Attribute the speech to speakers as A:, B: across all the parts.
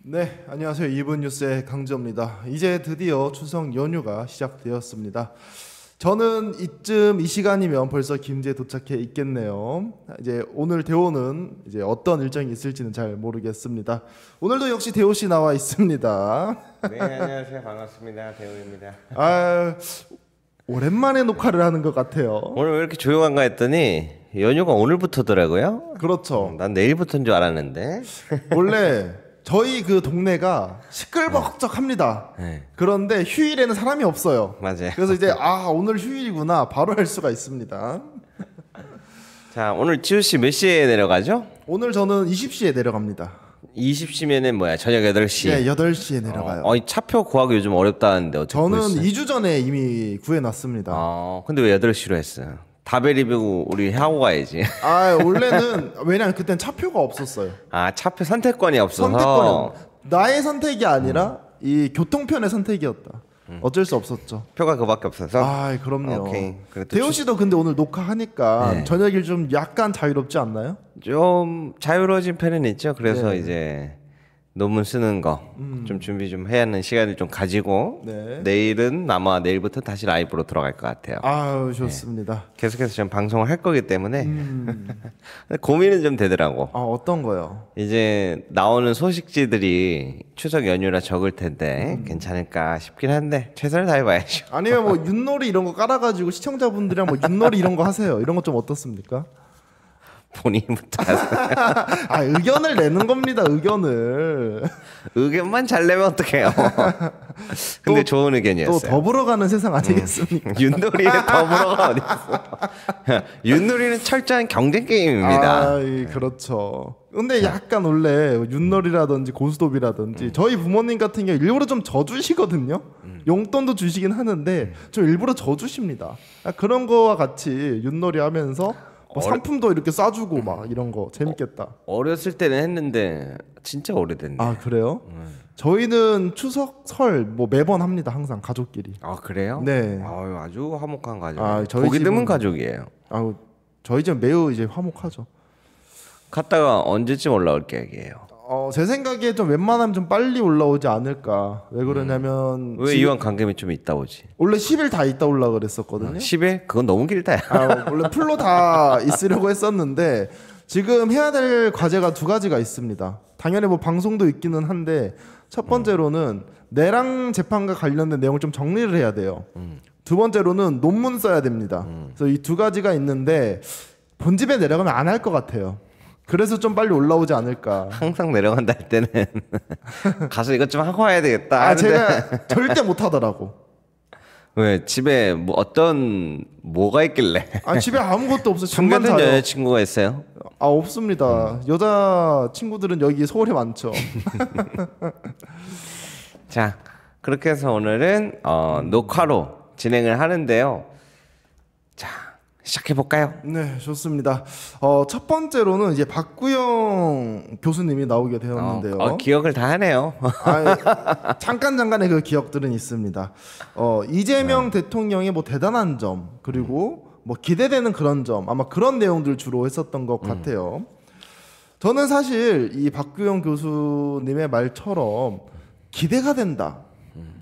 A: 네, 안녕하세요. 2분 뉴스의 강지호입니다. 이제 드디어 추석 연휴가 시작되었습니다. 저는 이 시간이면 벌써 김제에 도착해 있겠네요. 이제 오늘 대호는 이제 어떤 일정이 있을지는 잘 모르겠습니다. 오늘도 역시 대호 씨 나와 있습니다.
B: 네, 안녕하세요. 반갑습니다. 대호입니다.
A: 오랜만에 녹화를 하는 것 같아요.
B: 오늘 왜 이렇게 조용한가 했더니 연휴가 오늘부터더라고요.
A: 그렇죠.
B: 난 내일부터인 줄 알았는데.
A: 원래 저희 그 동네가 시끌벅적합니다.
B: 네.
A: 그런데 휴일에는 사람이 없어요.
B: 맞아요.
A: 그래서 이제 오늘 휴일이구나 바로 할 수가 있습니다.
B: 자, 오늘 지우 씨 몇 시에 내려가죠?
A: 오늘 저는 20시에 내려갑니다.
B: 20시면은 뭐야? 저녁 8시.
A: 네, 8시에 내려가요.
B: 차표 구하기 요즘 어렵다는데 어떻게
A: 저는
B: 구했어요?
A: 2주 전에 이미 구해놨습니다.
B: 근데 왜 8시로 했어요? 다베 리뷰 우리 하고 가야지.
A: 원래는 왜냐면 그땐 차표가 없었어요.
B: 차표 선택권이 없어서.
A: 선택권은 나의 선택이 아니라 이 교통편의 선택이었다. 어쩔 수 없었죠.
B: 표가 그밖에 없어서.
A: 그럼요.
B: 오케이.
A: 대호 씨도 근데 오늘 녹화하니까
B: 네.
A: 저녁일 좀 약간 자유롭지 않나요?
B: 좀 자유로워진 편은 있죠. 그래서
A: 네.
B: 이제 논문 쓰는 거 좀 준비 좀 해야 하는 시간을 좀 가지고
A: 네.
B: 내일은 아마 내일부터 다시 라이브로 들어갈 것 같아요.
A: 좋습니다.
B: 계속해서 좀 방송을 할 거기 때문에 고민은 좀 되더라고.
A: 어떤 거요?
B: 이제 나오는 소식지들이 추석 연휴라 적을 텐데 괜찮을까 싶긴 한데 최선을 다해봐야죠.
A: 아니면 뭐 윷놀이 이런 거 깔아가지고 시청자분들이랑 뭐 윷놀이 이런 거 하세요. 이런 거 좀 어떻습니까?
B: 본인부터 하세요.
A: 의견을 내는 겁니다. 의견을.
B: 의견만 잘 내면 어떡해요. 근데 좋은
A: 또
B: 의견이었어요.
A: 더불어가는 세상 아니겠습니까?
B: 윷놀이에 더불어가 어딨어. 윷놀이는 철저한 경쟁 게임입니다.
A: 그렇죠. 근데 약간 원래 윷놀이라든지 고스톱이라든지 저희 부모님 같은 경우 일부러 좀 져주시거든요. 용돈도 주시긴 하는데 좀 일부러 져주십니다. 그런 거와 같이 윷놀이 하면서 상품도 이렇게 싸주고 막 이런 거 재밌겠다.
B: 어렸을 때는 했는데 진짜 오래됐네.
A: 그래요? 저희는 추석 설 뭐 매번 합니다. 항상 가족끼리.
B: 그래요?
A: 네.
B: 아주 화목한 가족.
A: 저희
B: 보기 드문
A: 집은-
B: 가족이에요.
A: 저희 집은 매우 이제 화목하죠.
B: 갔다가 언제쯤 올라올 계획이에요?
A: 제 생각에 좀 웬만하면 좀 빨리 올라오지 않을까. 왜 그러냐면
B: 왜 이왕 간겸이 좀 있다 오지?
A: 원래 10일 다 있다 올라 그랬었거든요.
B: 10일? 그건 너무 길다.
A: 원래 풀로 다 있으려고 했었는데 지금 해야 될 과제가 두 가지가 있습니다. 당연히 뭐 방송도 있기는 한데 첫 번째로는 내랑 재판과 관련된 내용을 좀 정리를 해야 돼요. 두 번째로는 논문 써야 됩니다. 그래서 이 두 가지가 있는데 본집에 내려가면 안 할 것 같아요. 그래서 좀 빨리 올라오지 않을까.
B: 항상 내려간다 할 때는 가서 이것 좀 하고 와야 되겠다. 하는데
A: 제가 절대 못 하더라고.
B: 왜 집에 뭐 뭐가 있길래?
A: 집에 아무것도 없어. 잠만
B: 중간에
A: 자요.
B: 여자친구가 있어요?
A: 없습니다. 여자 친구들은 여기 서울에 많죠.
B: 자, 그렇게 해서 오늘은 녹화로 진행을 하는데요. 자, 시작해 볼까요?
A: 네, 좋습니다. 첫 번째로는 이제 박구영 교수님이 나오게 되었는데요.
B: 기억을 다 하네요.
A: 잠깐의 그 기억들은 있습니다. 이재명 대통령의 뭐 대단한 점 그리고 뭐 기대되는 그런 점 아마 그런 내용들 주로 했었던 것 같아요. 저는 사실 이 박구영 교수님의 말처럼 기대가 된다.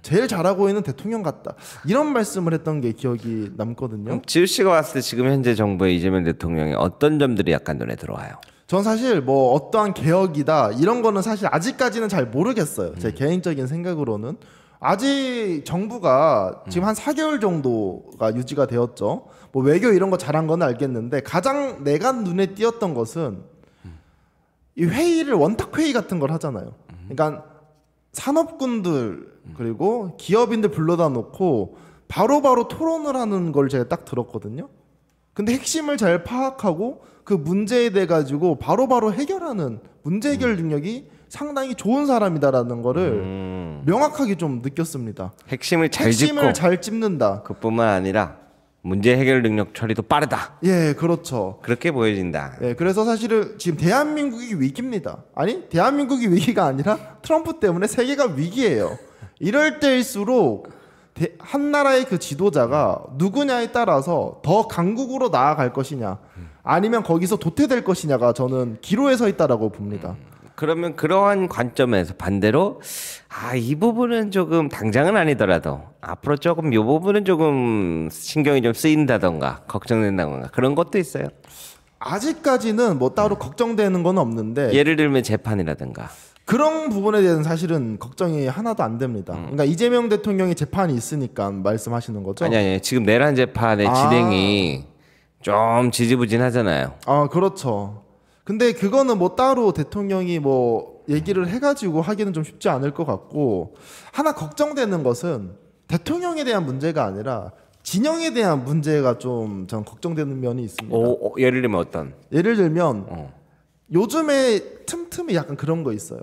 A: 제일 잘하고 있는 대통령 같다. 이런 말씀을 했던 게 기억이 남거든요.
B: 지우 씨가 봤을 때 지금 현재 정부의 이재명 대통령의 어떤 점들이 약간 눈에 들어와요?
A: 전 사실 뭐 어떠한 개혁이다 이런 거는 사실 아직까지는 잘 모르겠어요. 제 개인적인 생각으로는 아직 정부가 지금 한 4개월 정도가 유지가 되었죠. 뭐 외교 이런 거 잘한 건 알겠는데 가장 내가 눈에 띄었던 것은 이 회의를 원탁 회의 같은 걸 하잖아요. 그러니까 산업군들 그리고 기업인들 불러다 놓고 바로바로 토론을 하는 걸 제가 딱 들었거든요. 근데 핵심을 잘 파악하고 그 문제에 대해 가지고 바로바로 해결하는 문제 해결 능력이 상당히 좋은 사람이다라는 거를 명확하게 좀 느꼈습니다.
B: 핵심을 잘 짚고
A: 잘 찝는다.
B: 그뿐만 아니라 문제 해결 능력 처리도 빠르다.
A: 예, 그렇죠.
B: 그렇게 보여진다.
A: 예, 그래서 사실은 지금 대한민국이 위기입니다. 아니, 대한민국이 위기가 아니라 트럼프 때문에 세계가 위기예요. 이럴 때일수록 한 나라의 그 지도자가 누구냐에 따라서 더 강국으로 나아갈 것이냐 아니면 거기서 도태될 것이냐가 저는 기로에 서 있다라고 봅니다.
B: 그러면 그러한 관점에서 반대로 이 부분은 조금 당장은 아니더라도 앞으로 조금 이 부분은 조금 신경이 좀 쓰인다던가 걱정된다던가 그런 것도 있어요.
A: 아직까지는 뭐 따로 걱정되는 건 없는데
B: 예를 들면 재판이라든가
A: 그런 부분에 대해서는 사실은 걱정이 하나도 안 됩니다. 그러니까 이재명 대통령이 재판이 있으니까 말씀하시는 거죠?
B: 아니 지금 내란 재판의 진행이 좀 지지부진하잖아요.
A: 그렇죠. 근데 그거는 뭐 따로 대통령이 뭐 얘기를 해가지고 하기는 좀 쉽지 않을 것 같고 하나 걱정되는 것은 대통령에 대한 문제가 아니라 진영에 대한 문제가 좀 전 걱정되는 면이 있습니다.
B: 예를 들면 어떤?
A: 예를 들면 요즘에 틈틈이 약간 그런 거 있어요.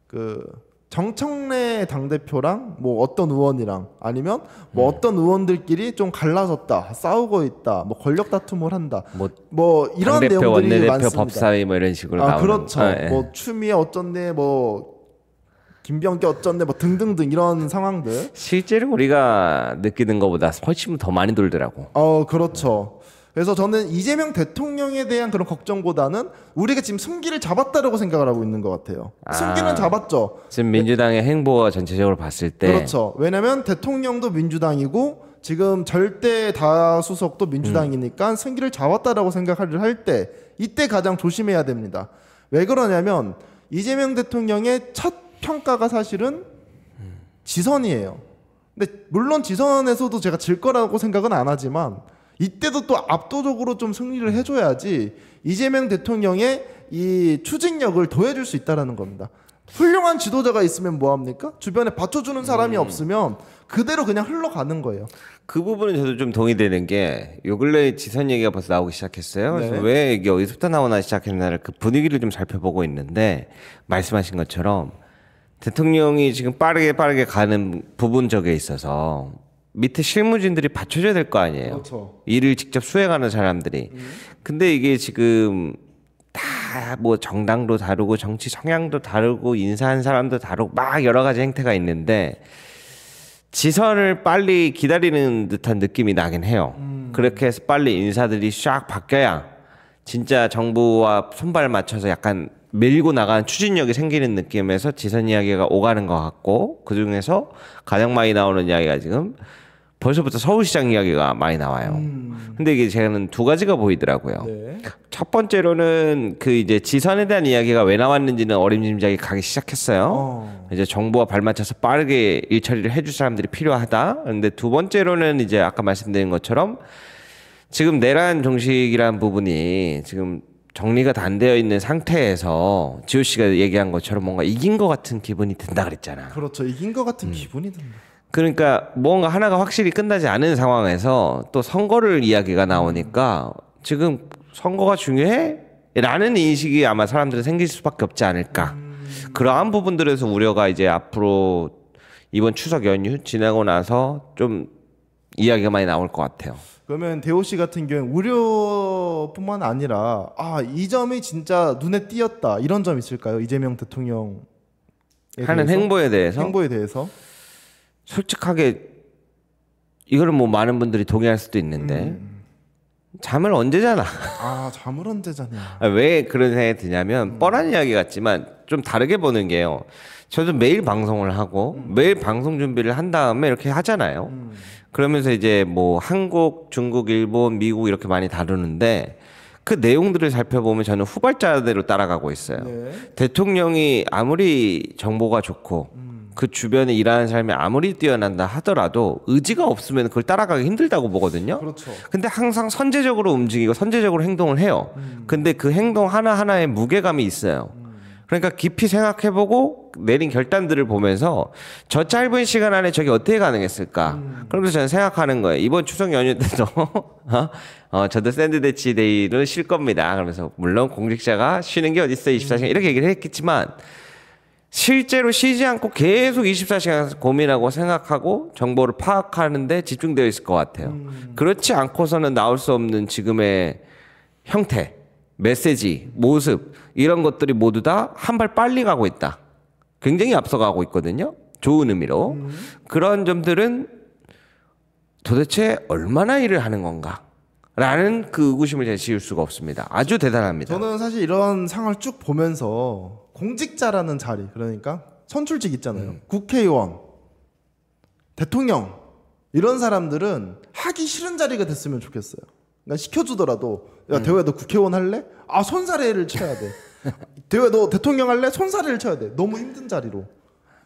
A: 그 정청래 당대표랑 뭐 어떤 의원이랑 아니면 뭐 어떤 의원들끼리 좀 갈라졌다, 싸우고 있다, 뭐 권력 다툼을 한다, 뭐 이런
B: 당대표,
A: 내용들이
B: 원내대표,
A: 많습니다.
B: 법사위 뭐 이런 식으로 나오는.
A: 그렇죠. 뭐 추미애 어쩐네, 뭐 김병기 어쩐네, 뭐 등등등 이런 상황들.
B: 실제로 우리가 느끼는 것보다 훨씬 더 많이 돌더라고.
A: 그렇죠. 그래서 저는 이재명 대통령에 대한 그런 걱정보다는 우리가 지금 승기를 잡았다라고 생각을 하고 있는 것 같아요. 승기는 잡았죠.
B: 지금 민주당의 행보와 전체적으로 봤을 때
A: 그렇죠. 왜냐하면 대통령도 민주당이고 지금 절대 다수석도 민주당이니까 승기를 잡았다라고 생각을 할 때 이때 가장 조심해야 됩니다. 왜 그러냐면 이재명 대통령의 첫 평가가 사실은 지선이에요. 근데 물론 지선에서도 제가 질 거라고 생각은 안 하지만 이때도 또 압도적으로 좀 승리를 해줘야지 이재명 대통령의 이 추진력을 더해줄 수 있다라는 겁니다. 훌륭한 지도자가 있으면 뭐합니까? 주변에 받쳐주는 사람이 없으면 그대로 그냥 흘러가는 거예요.
B: 그 부분은 저도 좀 동의되는 게 요 근래 지선 얘기가 벌써 나오기 시작했어요.
A: 네.
B: 그래서 왜 이게 어디서부터 나오나 시작했나를 그 분위기를 좀 살펴보고 있는데 말씀하신 것처럼 대통령이 지금 빠르게 가는 부분적에 있어서 밑에 실무진들이 받쳐줘야 될 거 아니에요.
A: 그렇죠.
B: 일을 직접 수행하는 사람들이. 근데 이게 지금 다 뭐 정당도 다르고 정치 성향도 다르고 인사한 사람도 다르고 막 여러 가지 행태가 있는데 지선을 빨리 기다리는 듯한 느낌이 나긴 해요. 그렇게 해서 빨리 인사들이 샥 바뀌어야 진짜 정부와 손발 맞춰서 약간 밀고 나가는 추진력이 생기는 느낌에서 지선 이야기가 오가는 것 같고 그 중에서 가장 많이 나오는 이야기가 지금 벌써부터 서울시장 이야기가 많이 나와요. 근데 이게 저는 두 가지가 보이더라고요.
A: 네.
B: 첫 번째로는 그 이제 지선에 대한 이야기가 왜 나왔는지는 어림짐작이 가기 시작했어요. 이제 정부와 발맞춰서 빠르게 일 처리를 해줄 사람들이 필요하다. 근데 두 번째로는 이제 아까 말씀드린 것처럼 지금 내란 종식이라는 부분이 지금 정리가 다 안 되어 있는 상태에서 지호 씨가 얘기한 것처럼 뭔가 이긴 것 같은 기분이 든다 그랬잖아.
A: 그렇죠. 이긴 것 같은 기분이 듭니다.
B: 그러니까 뭔가 하나가 확실히 끝나지 않은 상황에서 또 선거를 이야기가 나오니까 지금 선거가 중요해? 라는 인식이 아마 사람들은 생길 수밖에 없지 않을까. 그러한 부분들에서 우려가 이제 앞으로 이번 추석 연휴 지나고 나서 좀 이야기가 많이 나올 것 같아요.
A: 그러면 대호 씨 같은 경우에 우려뿐만 아니라 이 점이 진짜 눈에 띄었다 이런 점 있을까요? 이재명 대통령
B: 하는 행보에 대해서 솔직하게 이거는 뭐 많은 분들이 동의할 수도 있는데 잠을 언제 자나?
A: 잠을 언제 자냐?
B: 왜 그런 생각이 드냐면 뻔한 이야기 같지만 좀 다르게 보는 게요. 저도 매일 방송을 하고 매일 방송 준비를 한 다음에 이렇게 하잖아요. 그러면서 이제 뭐 한국, 중국, 일본, 미국 이렇게 많이 다루는데 그 내용들을 살펴보면 저는 후발자대로 따라가고 있어요.
A: 네.
B: 대통령이 아무리 정보가 좋고 그 주변에 일하는 사람이 아무리 뛰어난다 하더라도 의지가 없으면 그걸 따라가기 힘들다고 보거든요.
A: 그렇죠.
B: 근데 항상 선제적으로 움직이고 선제적으로 행동을 해요. 근데 그 행동 하나하나에 무게감이 있어요. 그러니까 깊이 생각해보고 내린 결단들을 보면서 저 짧은 시간 안에 저게 어떻게 가능했을까? 그러면서 저는 생각하는 거예요. 이번 추석 연휴 때도 저도 샌드위치 데이를 쉴 겁니다. 그러면서 물론 공직자가 쉬는 게 어딨어 24시간 이렇게 얘기를 했겠지만 실제로 쉬지 않고 계속 24시간 고민하고 생각하고 정보를 파악하는 데 집중되어 있을 것 같아요. 그렇지 않고서는 나올 수 없는 지금의 형태, 메시지, 모습 이런 것들이 모두 다 한 발 빨리 가고 있다. 굉장히 앞서가고 있거든요. 좋은 의미로. 그런 점들은 도대체 얼마나 일을 하는 건가? 라는 그 의구심을 제가 지울 수가 없습니다. 아주 대단합니다.
A: 저는 사실 이런 상황을 쭉 보면서 공직자라는 자리, 그러니까 선출직 있잖아요. 국회의원, 대통령 이런 사람들은 하기 싫은 자리가 됐으면 좋겠어요. 그러니까 시켜주더라도 야 대호야 너 국회의원 할래? 아 손사래를 쳐야 돼. 대호야 너 대통령 할래? 손사래를 쳐야 돼. 너무 힘든 자리로.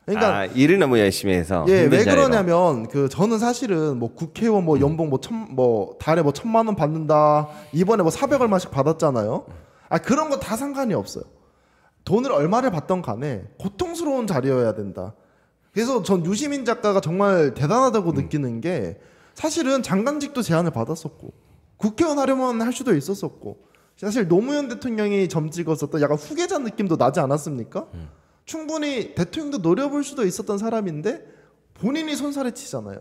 A: 그러니까
B: 일을 너무 열심히 해서.
A: 예, 왜 그러냐면 그 저는 사실은 뭐 국회의원 뭐 연봉 뭐 달에 뭐 1,000만 원 받는다. 이번에 뭐 400 얼마씩 받았잖아요. 그런 거 다 상관이 없어요. 돈을 얼마를 받던 간에 고통스러운 자리여야 된다. 그래서 전 유시민 작가가 정말 대단하다고 느끼는 게 사실은 장관직도 제안을 받았었고 국회의원 하려면 할 수도 있었었고 사실 노무현 대통령이 점 찍었었던 약간 후계자 느낌도 나지 않았습니까? 충분히 대통령도 노려볼 수도 있었던 사람인데 본인이 손살에 치잖아요.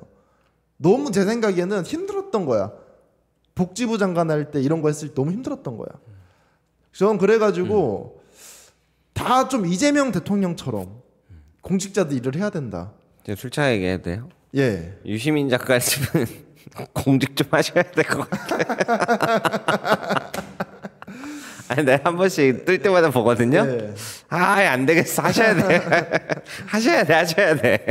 A: 너무 제 생각에는 힘들었던 거야. 복지부 장관 할 때 이런 거 했을 때 너무 힘들었던 거야. 저는 그래가지고 다 좀 이재명 대통령처럼 공직자들 일을 해야 된다.
B: 술차 얘기해도 돼요?
A: 예.
B: 유시민 작가님은 공직 좀 하셔야 될 것 같아요. 내가 한 번씩 뜰 때마다 보거든요.
A: 네.
B: 안 되겠어. 하셔야 돼. 하셔야 돼.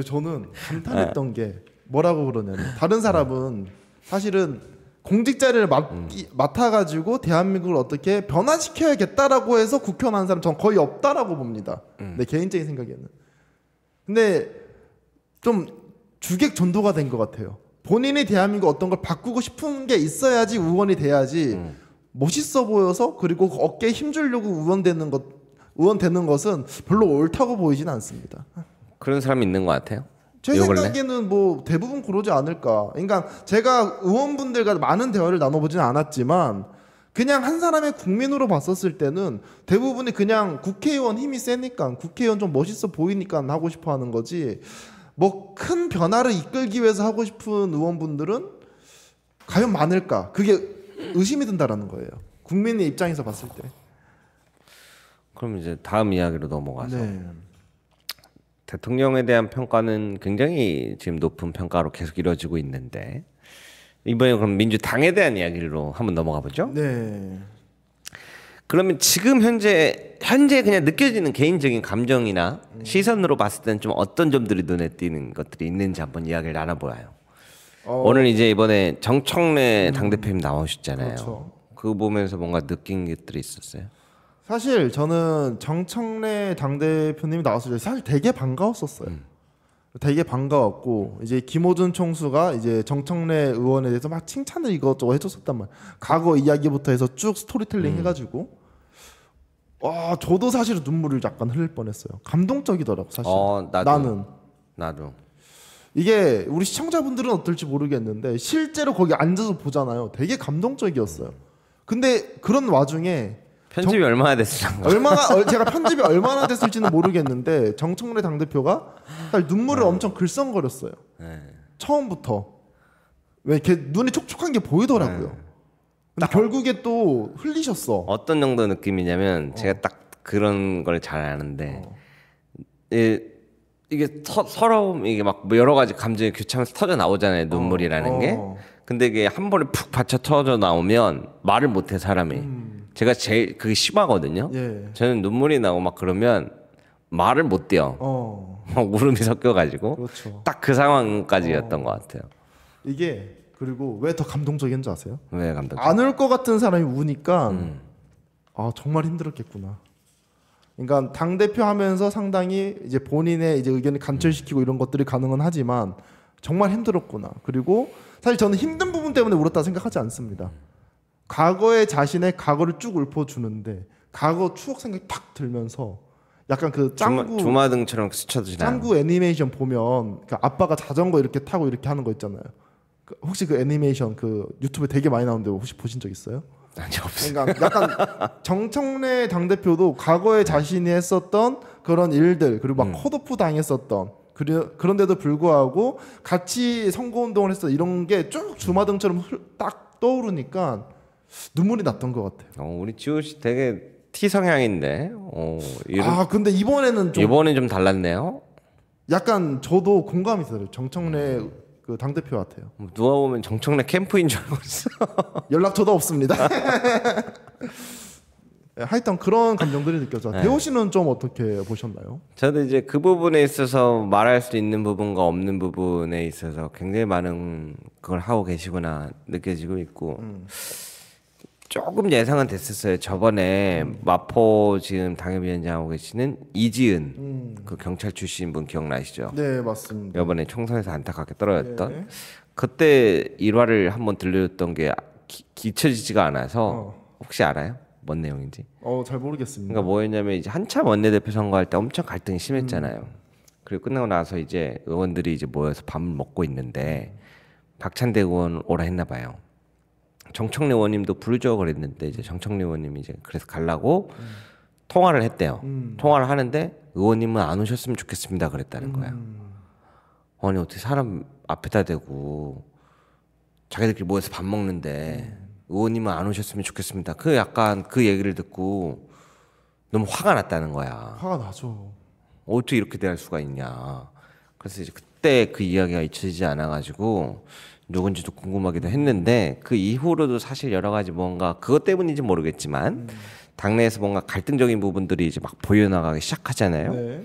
A: 저는 감탄했던 게 뭐라고 그러냐면 다른 사람은 사실은 공직자를 맡아가지고 대한민국을 어떻게 변화시켜야겠다라고 해서 국회의원 하는 사람 전 거의 없다라고 봅니다. 내 개인적인 생각에는. 근데 좀 주객전도가 된 것 같아요. 본인이 대한민국 어떤 걸 바꾸고 싶은 게 있어야지 의원이 돼야지 멋있어 보여서 그리고 어깨에 힘주려고 의원 되는 것은 별로 옳다고 보이진 않습니다.
B: 그런 사람이 있는 것 같아요.
A: 제 생각에는 뭐 대부분 그러지 않을까. 그러니까 제가 의원분들과 많은 대화를 나눠보지는 않았지만 그냥 한 사람의 국민으로 봤었을 때는 대부분이 그냥 국회의원 힘이 세니까 국회의원 좀 멋있어 보이니까 하고 싶어 하는 거지 뭐 큰 변화를 이끌기 위해서 하고 싶은 의원분들은 과연 많을까? 그게 의심이 든다라는 거예요. 국민의 입장에서 봤을 때.
B: 그럼 이제 다음 이야기로 넘어가서
A: 네.
B: 대통령에 대한 평가는 굉장히 지금 높은 평가로 계속 이루어지고 있는데 이번에 그럼 민주당에 대한 이야기로 한번 넘어가 보죠.
A: 네.
B: 그러면 지금 현재 그냥 느껴지는 개인적인 감정이나 시선으로 봤을 때는 좀 어떤 점들이 눈에 띄는 것들이 있는지 한번 이야기를 나눠보아요. 오늘 이제 이번에 정청래 당대표님 나오셨잖아요.
A: 그렇죠.
B: 그거 보면서 뭔가 느낀 것들이 있었어요.
A: 사실 저는 정청래 당대표님이 나왔을 때 사실 되게 반가웠었어요. 되게 반가웠고 이제 김호준 총수가 이제 정청래 의원에 대해서 막 칭찬을 이것저것 해줬었단 말이에요. 과거 이야기부터 해서 쭉 스토리텔링 해가지고 와 저도 사실은 눈물을 약간 흘릴 뻔했어요. 감동적이더라고 사실. 나도 이게 우리 시청자분들은 어떨지 모르겠는데 실제로 거기 앉아서 보잖아요. 되게 감동적이었어요. 근데 그런 와중에
B: 편집이 얼마나 됐을까?
A: 제가 편집이 얼마나 됐을지는 모르겠는데 정청래 당대표가 사실 눈물을 엄청 글썽거렸어요. 처음부터 왜 이렇게 눈이 촉촉한 게 보이더라고요. 근데 결국에 또 흘리셨어.
B: 어떤 정도 느낌이냐면 제가 딱 그런 걸 잘 아는데 이게 서러움 이게 막 여러 가지 감정이 교차하면서 터져 나오잖아요. 눈물이라는 게. 근데 이게 한 번에 푹 받쳐 터져 나오면 말을 못해 사람이. 제가 제일 그게 심하거든요.
A: 예.
B: 저는 눈물이 나고 막 그러면 말을 못 떼요. 막 울음이 섞여가지고
A: 그렇죠.
B: 딱 그 상황까지였던 것 같아요.
A: 이게 그리고 왜 더 감동적인 줄 아세요?
B: 왜 감동?
A: 안 울 것 같은 사람이 우니까 아 정말 힘들었겠구나. 그러니까 당 대표 하면서 상당히 이제 본인의 이제 의견을 관철시키고 이런 것들이 가능은 하지만 정말 힘들었구나. 그리고 사실 저는 힘든 부분 때문에 울었다 생각하지 않습니다. 과거의 자신의 과거를 쭉 읊어주는데 과거 추억 생각이 탁 들면서 약간 그 짱구
B: 주마등처럼 스쳐지나요?
A: 짱구 애니메이션 보면 그 아빠가 자전거 이렇게 타고 이렇게 하는 거 있잖아요. 혹시 그 애니메이션 그 유튜브에 되게 많이 나오는데 혹시 보신 적 있어요?
B: 아니 없어요.
A: 그러니까 약간 정청래 당대표도 과거에 자신이 했었던 그런 일들 그리고 막 컷오프 당했었던 그런데도 불구하고 같이 선거운동을 했어 이런 게 쭉 주마등처럼 딱 떠오르니까 눈물이 났던 것 같아요.
B: 우리 지호 씨 되게 T 성향인데.
A: 근데 이번에는
B: 좀 달랐네요.
A: 약간 저도 공감이 들어요. 정청래 그 당 대표 같아요.
B: 누가 보면 정청래 캠프인 줄 알고 있어.
A: 연락처도 없습니다. 하여튼 그런 감정들이 느껴져.
B: 네.
A: 대호 씨는 좀 어떻게 보셨나요?
B: 저도 이제 그 부분에 있어서 말할 수 있는 부분과 없는 부분에 있어서 굉장히 많은 그걸 하고 계시구나 느껴지고 있고 조금 예상은 됐었어요. 저번에 마포 지금 당협위원장하고 계시는 이지은 그 경찰 출신 분 기억나시죠?
A: 네, 맞습니다.
B: 이번에 총선에서 안타깝게 떨어졌던
A: 네.
B: 그때 일화를 한번 들려줬던 게 잊혀지지가 않아서 혹시 알아요? 뭔 내용인지?
A: 잘 모르겠습니다.
B: 그러니까 뭐였냐면 이제 한참 원내대표 선거할 때 엄청 갈등이 심했잖아요. 그리고 끝나고 나서 이제 의원들이 이제 모여서 밥을 먹고 있는데 박찬대 의원 오라 했나 봐요. 정청래 의원님도 부르죠 그랬는데 이제 정청래 의원님이 이제 그래서 가려고 통화를 했대요. 통화를 하는데 의원님은 안 오셨으면 좋겠습니다 그랬다는 거야. 아니 어떻게 사람 앞에다 대고 자기들끼리 모여서 밥 먹는데 의원님은 안 오셨으면 좋겠습니다. 그 약간 그 얘기를 듣고 너무 화가 났다는 거야.
A: 화가 나죠.
B: 어떻게 이렇게 대할 수가 있냐. 그래서 이제 그때 그 이야기가 잊혀지지 않아가지고 누군지도 궁금하기도 했는데 그 이후로도 사실 여러 가지 뭔가 그것 때문인지 모르겠지만 당내에서 뭔가 갈등적인 부분들이 이제 막 보여나가기 시작하잖아요.
A: 네.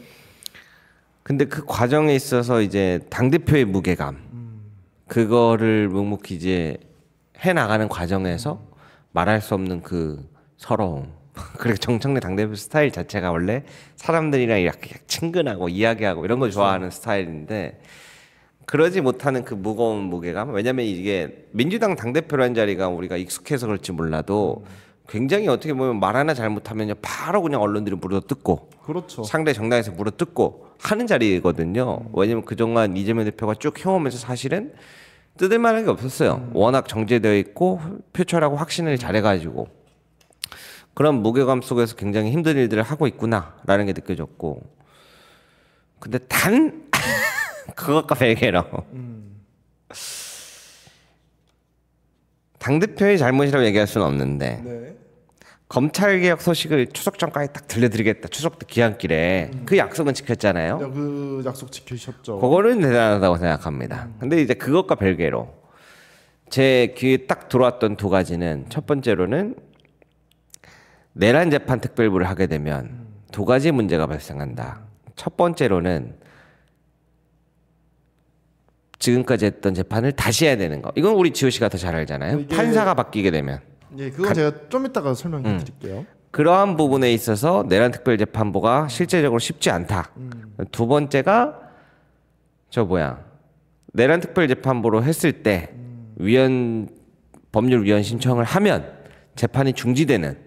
B: 근데 그 과정에 있어서 이제 당대표의 무게감 그거를 묵묵히 이제 해 나가는 과정에서 말할 수 없는 그 서러움. 그리고 정청래 당대표 스타일 자체가 원래 사람들이랑 이렇게 친근하고 이야기하고 이런 걸 좋아하는 스타일인데 그러지 못하는 그 무거운 무게감. 왜냐면 이게 민주당 당대표라는 자리가 우리가 익숙해서 그럴지 몰라도 굉장히 어떻게 보면 말 하나 잘못하면 바로 그냥 언론들이 물어뜯고
A: 그렇죠.
B: 상대 정당에서 물어뜯고 하는 자리거든요. 왜냐면 그동안 이재명 대표가 쭉 해오면서 사실은 뜯을 만한 게 없었어요. 워낙 정제되어 있고 표철하고 확신을 잘해가지고 그런 무게감 속에서 굉장히 힘든 일들을 하고 있구나라는 게 느껴졌고 근데 단 그것과 별개로 당대표의 잘못이라고 얘기할 수는 없는데
A: 네.
B: 검찰개혁 소식을 추석 전까지 딱 들려드리겠다. 추석 때 귀향길에 그 약속은 지켰잖아요.
A: 그 약속 지키셨죠.
B: 그거는 대단하다고 생각합니다. 근데 이제 그것과 별개로 제 귀에 딱 들어왔던 두 가지는 첫 번째로는 내란 재판 특별부를 하게 되면 두 가지 문제가 발생한다. 첫 번째로는 지금까지 했던 재판을 다시 해야 되는 거. 이건 우리 지호 씨가 더 잘 알잖아요. 판사가 바뀌게 되면.
A: 예, 그건 제가 좀 이따가 설명해 드릴게요.
B: 그러한 부분에 있어서 내란 특별재판부가 실제적으로 쉽지 않다. 두 번째가 내란 특별재판부로 했을 때 법률위원 신청을 하면 재판이 중지되는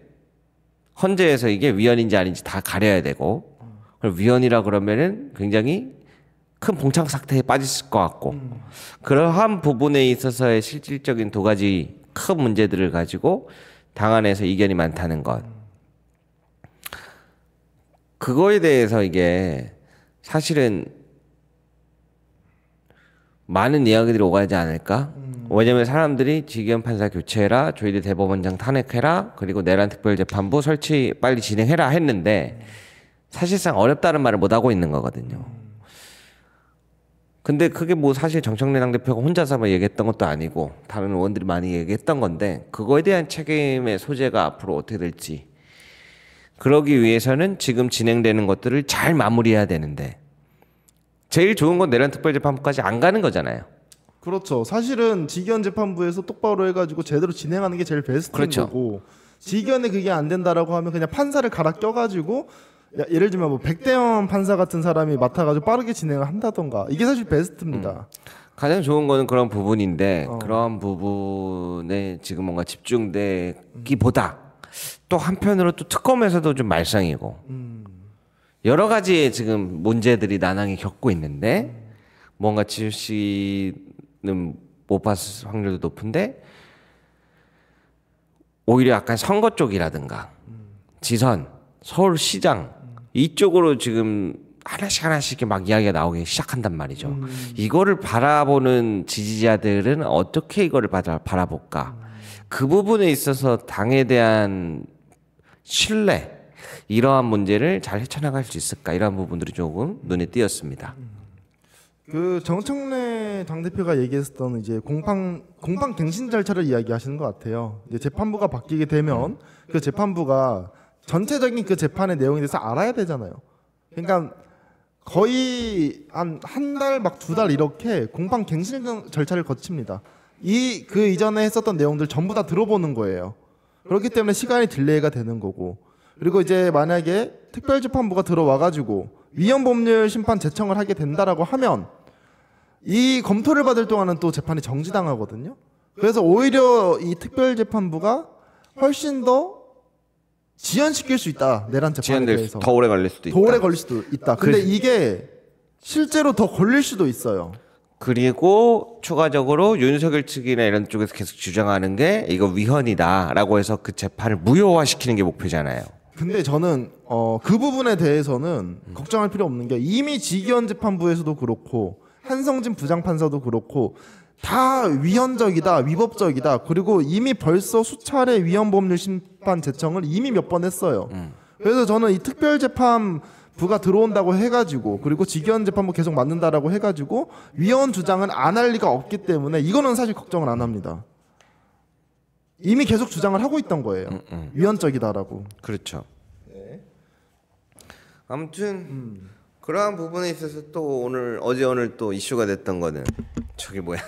B: 헌재에서 이게 위헌인지 아닌지 다 가려야 되고 위헌이라 그러면은 굉장히 큰 봉착 사태에 빠졌을 것 같고 그러한 부분에 있어서의 실질적인 두 가지 큰 문제들을 가지고 당 안에서 이견이 많다는 것. 그거에 대해서 이게 사실은 많은 이야기들이 오가지 않을까? 왜냐면 사람들이 지기현 판사 교체해라, 조희대 대법원장 탄핵해라, 그리고 내란 특별재판부 설치 빨리 진행해라 했는데 사실상 어렵다는 말을 못 하고 있는 거거든요. 근데 그게 뭐 사실 정청래 당대표가 혼자서만 얘기했던 것도 아니고 다른 의원들이 많이 얘기했던 건데 그거에 대한 책임의 소재가 앞으로 어떻게 될지 그러기 위해서는 지금 진행되는 것들을 잘 마무리해야 되는데 제일 좋은 건 내란 특별재판부까지 안 가는 거잖아요.
A: 그렇죠. 사실은 지기현 재판부에서 똑바로 해가지고 제대로 진행하는 게 제일 베스트인
B: 그렇죠.
A: 거고 지기현에 그게 안 된다라고 하면 그냥 판사를 갈아 껴가지고 예를 들면 뭐 백대현 판사 같은 사람이 맡아가지고 빠르게 진행을 한다던가 이게 사실 베스트입니다.
B: 가장 좋은 거는 그런 부분인데 그런 부분에 지금 뭔가 집중되기보다 또 한편으로 또 특검에서도 좀 말썽이고 여러 가지의 지금 문제들이 난항이 겪고 있는데 뭔가 지우 씨는 못 봤을 확률도 높은데 오히려 약간 선거 쪽이라든가 지선, 서울시장 이쪽으로 지금 하나씩 이렇게 막 이야기가 나오기 시작한단 말이죠. 이거를 바라보는 지지자들은 어떻게 이거를 바라볼까? 그 부분에 있어서 당에 대한 신뢰 이러한 문제를 잘 헤쳐나갈 수 있을까? 이러한 부분들이 조금 눈에 띄었습니다.
A: 그 정청래 당대표가 얘기했었던 이제 공판 갱신 절차를 이야기하시는 것 같아요. 이제 재판부가 바뀌게 되면 그 재판부가 전체적인 그 재판의 내용에 대해서 알아야 되잖아요. 그러니까 거의 한 달 막 2달 이렇게 공판 갱신 절차를 거칩니다. 그 이전에 했었던 내용들 전부 다 들어보는 거예요. 그렇기 때문에 시간이 딜레이가 되는 거고, 그리고 이제 만약에 특별재판부가 들어와가지고 위헌법률 심판 제청을 하게 된다라고 하면 이 검토를 받을 동안은 또 재판이 정지당하거든요. 그래서 오히려 이 특별재판부가 훨씬 더 지연시킬 수 있다. 내란 재판에 대해서
B: 더 오래 걸릴 수도 있다.
A: 더 오래 걸릴 수도 있다. 근데 이게 실제로 더 걸릴 수도 있어요.
B: 그리고 추가적으로 윤석열 측이나 이런 쪽에서 계속 주장하는 게 이거 위헌이다라고 해서 그 재판을 무효화시키는 게 목표잖아요.
A: 근데 저는 그 부분에 대해서는 걱정할 필요 없는 게 이미 지기현 재판부에서도 그렇고 한성진 부장판사도 그렇고 다 위헌적이다, 위법적이다. 그리고 이미 벌써 수차례 위헌법률 심판 제청을 이미 몇 번 했어요. 그래서 저는 이 특별재판부가 들어온다고 해가지고 그리고 지기현 재판부 계속 맡는다라고 해가지고 위헌 주장은 안 할 리가 없기 때문에 이거는 사실 걱정을 안 합니다. 이미 계속 주장을 하고 있던 거예요. 위헌적이다라고.
B: 그렇죠. 네. 아무튼 그러한 부분에 있어서 또 오늘 또 이슈가 됐던 거는 저기 뭐야?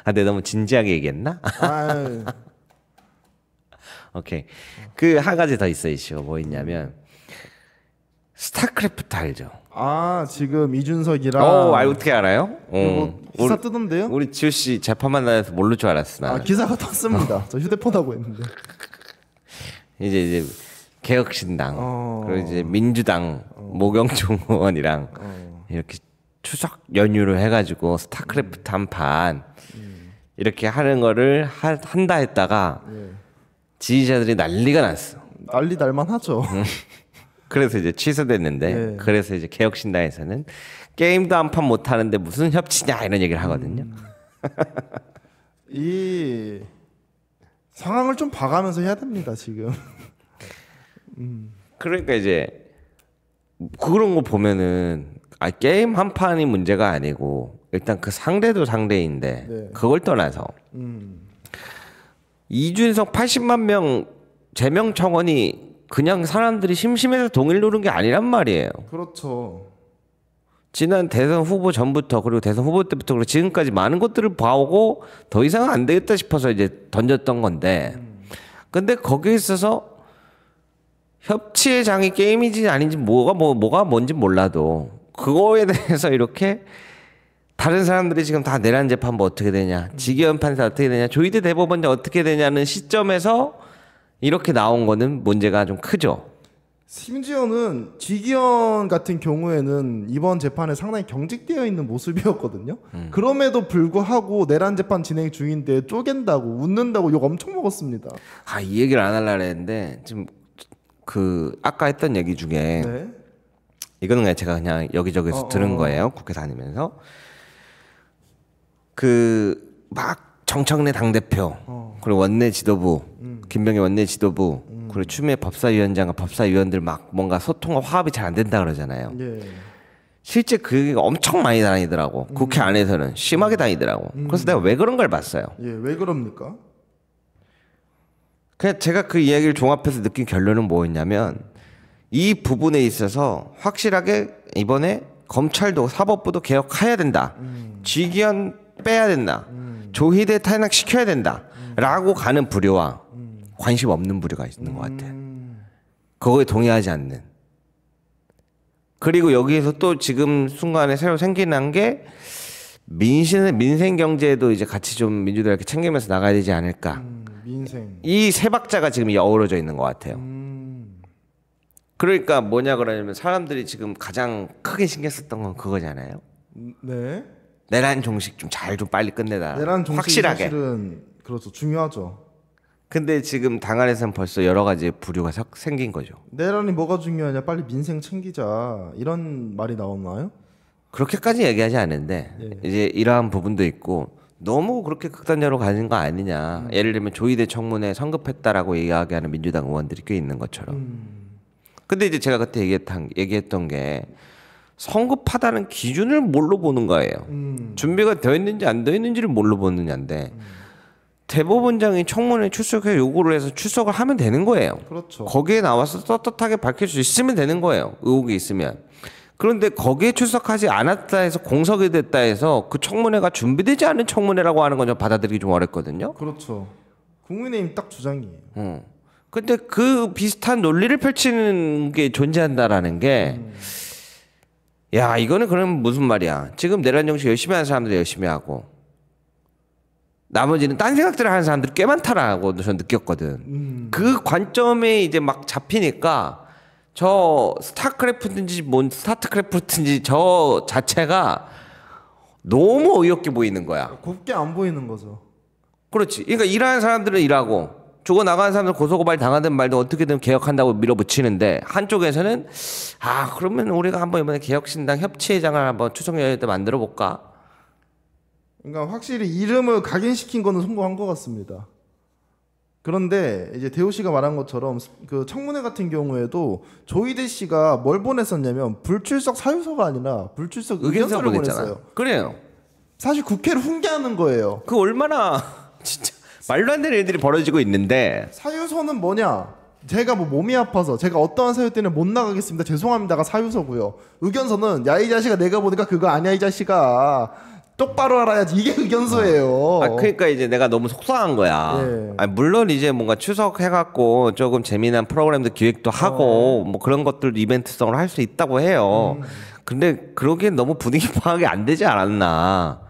B: 아, 내가 너무 진지하게 얘기했나? 오케이. 그 한 가지 더 있어 이슈가 뭐 있냐면 스타크래프트 알죠?
A: 아, 지금 이준석이랑
B: 어떻게 알아요?
A: 기사 뜨던데요?
B: 우리 지우 씨 재판만 나서 모를 줄 알았어 나.
A: 기사가 떴습니다. 저 휴대폰 하고 있는데.
B: 이제 개혁신당 그리고 이제 민주당 모경종 의원이랑 이렇게 추석 연휴를 해가지고 스타크래프트 한 판 이렇게 하는 거를 한다 했다가 지지자들이 난리가 났어.
A: 난리 날만 하죠.
B: 그래서 이제 취소됐는데 그래서 이제 개혁신당에서는 게임도 한 판 못 하는데 무슨 협치냐 이런 얘기를 하거든요.
A: 이 상황을 좀 봐가면서 해야 됩니다 지금.
B: 그러니까 이제 그런 거 보면은 게임 한 판이 문제가 아니고 일단 그 상대도 상대인데 그걸 떠나서 이준석 80만 명 제명 청원이 그냥 사람들이 심심해서 동일 누른 게 아니란 말이에요.
A: 그렇죠.
B: 지난 대선 후보 전부터 그리고 대선 후보 때부터 그리고 지금까지 많은 것들을 봐오고 더 이상은 안 되겠다 싶어서 이제 던졌던 건데 근데 거기에 있어서 협치의 장이 게임인지 아닌지 뭐가 뭔지 몰라도 그거에 대해서 이렇게 다른 사람들이 지금 다 내란 재판부 어떻게 되냐, 지기현 판사 어떻게 되냐, 조희대 대법원장 어떻게 되냐는 시점에서 이렇게 나온 거는 문제가 좀 크죠.
A: 심지어는 지기현 같은 경우에는 이번 재판에 상당히 경직되어 있는 모습이었거든요. 그럼에도 불구하고 내란 재판 진행 중인데 쪼갠다고 웃는다고 욕 엄청 먹었습니다.
B: 이 얘기를 안 하려고 했는데 지금 아까 했던 얘기 중에 이거는 그냥 제가 그냥 여기저기서 들은 거예요. 국회 다니면서 막 정청래 당대표 그리고 원내 지도부 김병희 원내 지도부 그리고 추미애 법사위원장과 법사위원들 막 뭔가 소통과 화합이 잘 안 된다 그러잖아요. 실제 그 얘기가 엄청 많이 다니더라고. 국회 안에서는 심하게 다니더라고. 그래서 내가 왜 그런 걸 봤어요.
A: 왜 그럽니까?
B: 그냥 제가 그 이야기를 종합해서 느낀 결론은 뭐였냐면 이 부분에 있어서 확실하게 이번에 검찰도 사법부도 개혁해야 된다. 지기현 빼야 된다. 조희대 탄핵시켜야 된다. 라고 가는 부류와 관심 없는 부류가 있는 것 같아요. 그거에 동의하지 않는. 그리고 여기에서 또 지금 순간에 새로 생기는 게 민생 경제도 이제 같이 좀 민주당 이렇게 챙기면서 나가야 되지 않을까.
A: 민생.
B: 이 세 박자가 지금 어우러져 있는 것 같아요. 그러니까 뭐냐 그러냐면 사람들이 지금 가장 크게 신경 썼던 건 그거잖아요.
A: 네.
B: 내란 종식 좀 빨리 끝내다.
A: 내란 종식이
B: 확실하게.
A: 사실은 그렇죠. 중요하죠.
B: 근데 지금 당 안에서는 벌써 여러 가지 부류가 생긴 거죠.
A: 내란이 뭐가 중요하냐, 빨리 민생 챙기자, 이런 말이 나오나요?
B: 그렇게까지 얘기하지 않는데 이제 이러한 부분도 있고 너무 그렇게 극단적으로 가는 거 아니냐. 예를 들면 조희대 청문회 성급했다라고 이야기하는 민주당 의원들이 꽤 있는 것처럼. 근데 이제 제가 그때 얘기했던 게 성급하다는 기준을 뭘로 보는 거예요. 준비가 되어 있는지 안 되어 있는지를 뭘로 보느냐인데 대법원장이 청문회 출석해 요구를 해서 출석을 하면 되는 거예요.
A: 그렇죠.
B: 거기에 나와서 떳떳하게 밝힐 수 있으면 되는 거예요. 의혹이 있으면. 그런데 거기에 출석하지 않았다 해서 공석이 됐다 해서 그 청문회가 준비되지 않은 청문회라고 하는 건 좀 받아들이기 좀 어렵거든요.
A: 그렇죠. 국민의힘 딱 주장이에요.
B: 근데 그 비슷한 논리를 펼치는 게 존재한다라는 게 야, 이거는 그럼 무슨 말이야. 지금 내란 정치 열심히 하는 사람들이 열심히 하고 나머지는 딴 생각들을 하는 사람들이 꽤 많다라고 저는 느꼈거든. 그 관점에 이제 막 잡히니까 저 스타크래프트인지 뭔 스타트크래프트인지 저 자체가 너무 어이없게 보이는 거야.
A: 곱게 안 보이는 거죠.
B: 그렇지. 그러니까 일하는 사람들은 일하고 죽어 나가는 사람들 고소고발 당하든 말든 어떻게든 개혁한다고 밀어붙이는데 한쪽에서는 아 그러면 우리가 한번 이번에 개혁신당 협치회장을 한번 추석 연휴 때 만들어 볼까?
A: 그러니까 확실히 이름을 각인시킨 거는 성공한 것 같습니다. 그런데 이제 대호 씨가 말한 것처럼 그 청문회 같은 경우에도 조희대 씨가 뭘 보냈었냐면 불출석 사유서가 아니라 불출석 의견서를 보냈어요.
B: 그래요.
A: 사실 국회를 흉계하는 거예요.
B: 그 얼마나 진짜 말도 안 되는 일들이 벌어지고 있는데
A: 사유서는 뭐냐? 제가 뭐 몸이 아파서 제가 어떠한 사유 때문에 못 나가겠습니다. 죄송합니다가 사유서고요. 의견서는 야 이 자식아 내가 보니까 그거 아니야 이 자식아. 똑바로 알아야지 이게 의견서예요.
B: 그러니까 이제 내가 너무 속상한 거야.
A: 예.
B: 물론 이제 뭔가 추석 해갖고 조금 재미난 프로그램도 기획도 하고 뭐 그런 것들도 이벤트성으로 할 수 있다고 해요. 근데 그러기엔 너무 분위기 파악이 안 되지 않았나.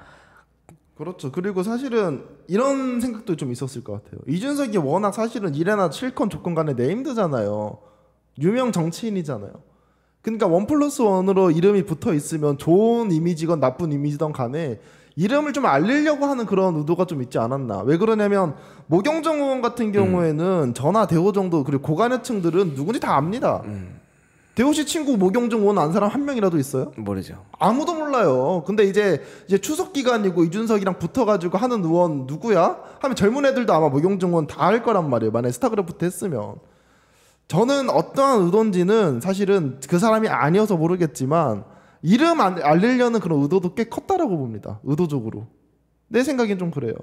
A: 그렇죠. 그리고 사실은 이런 생각도 좀 있었을 것 같아요. 이준석이 워낙 사실은 이래나 실컷 조건 간에 네임드잖아요. 유명 정치인이잖아요. 그러니까 1+1으로 이름이 붙어 있으면 좋은 이미지건 나쁜 이미지든 간에 이름을 좀 알리려고 하는 그런 의도가 좀 있지 않았나. 왜 그러냐면 모경정 의원 같은 경우에는 저나 대호 정도 그리고 고관여층들은 누군지 다 압니다. 대호 씨 친구 모경정 의원 안 사람 한 명이라도 있어요?
B: 모르죠.
A: 아무도 몰라요. 근데 이제 추석 기간이고 이준석이랑 붙어가지고 하는 의원 누구야? 하면 젊은 애들도 아마 모경정 의원 다 알 거란 말이에요. 만약에 스타크래프트 했으면. 저는 어떠한 의도인지는 사실은 그 사람이 아니어서 모르겠지만 이름 알리려는 그런 의도도 꽤 컸다라고 봅니다. 의도적으로. 내 생각엔 좀 그래요.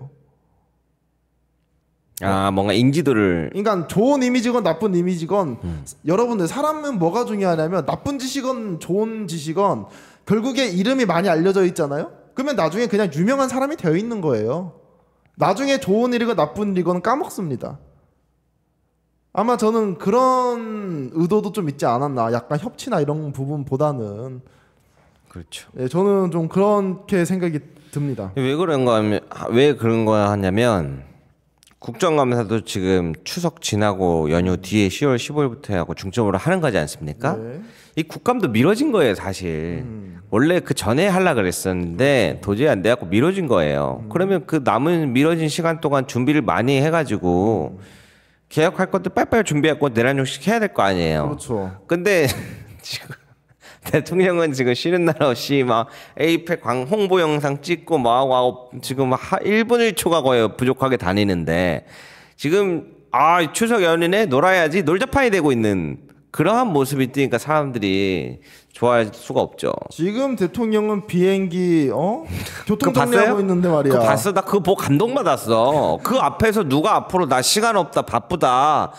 B: 뭔가 인지도를.
A: 그러니까 좋은 이미지건 나쁜 이미지건 여러분들 사람은 뭐가 중요하냐면 나쁜 짓이건 좋은 짓이건 결국에 이름이 많이 알려져 있잖아요. 그러면 나중에 그냥 유명한 사람이 되어 있는 거예요. 나중에 좋은 일이건 나쁜 일이건 까먹습니다. 아마 저는 그런 의도도 좀 있지 않았나. 약간 협치나 이런 부분보다는.
B: 그렇죠.
A: 네, 저는 좀 그렇게 생각이 듭니다.
B: 왜 그런 거 하냐면 국정감사도 지금 추석 지나고 연휴 뒤에 10월 15일부터 하고 중점으로 하는 거지 않습니까?
A: 네.
B: 이 국감도 미뤄진 거예요, 사실. 원래 그 전에 하려고 그랬었는데 도저히 안 돼갖고 미뤄진 거예요. 그러면 그 남은 미뤄진 시간 동안 준비를 많이 해가지고 개혁할 것도 빨리빨리 준비하고 내란용식 해야 될 거 아니에요.
A: 그렇죠.
B: 근데 지금 대통령은 지금 쉬는 날 없이 막 에이펙 홍보 영상 찍고 막 하고 지금 1분 1초가 거의 부족하게 다니는데 지금 추석 연휴에 놀아야지 놀자판이 되고 있는 그러한 모습이 뜨니까 사람들이 좋아할 수가 없죠.
A: 지금 대통령은 비행기 교통
B: 그거
A: 정리하고
B: 봤어요?
A: 있는데 말이야.
B: 그거 봤어? 나 그거 보고 감동받았어. 그 앞에서 누가 앞으로 나 시간 없다 바쁘다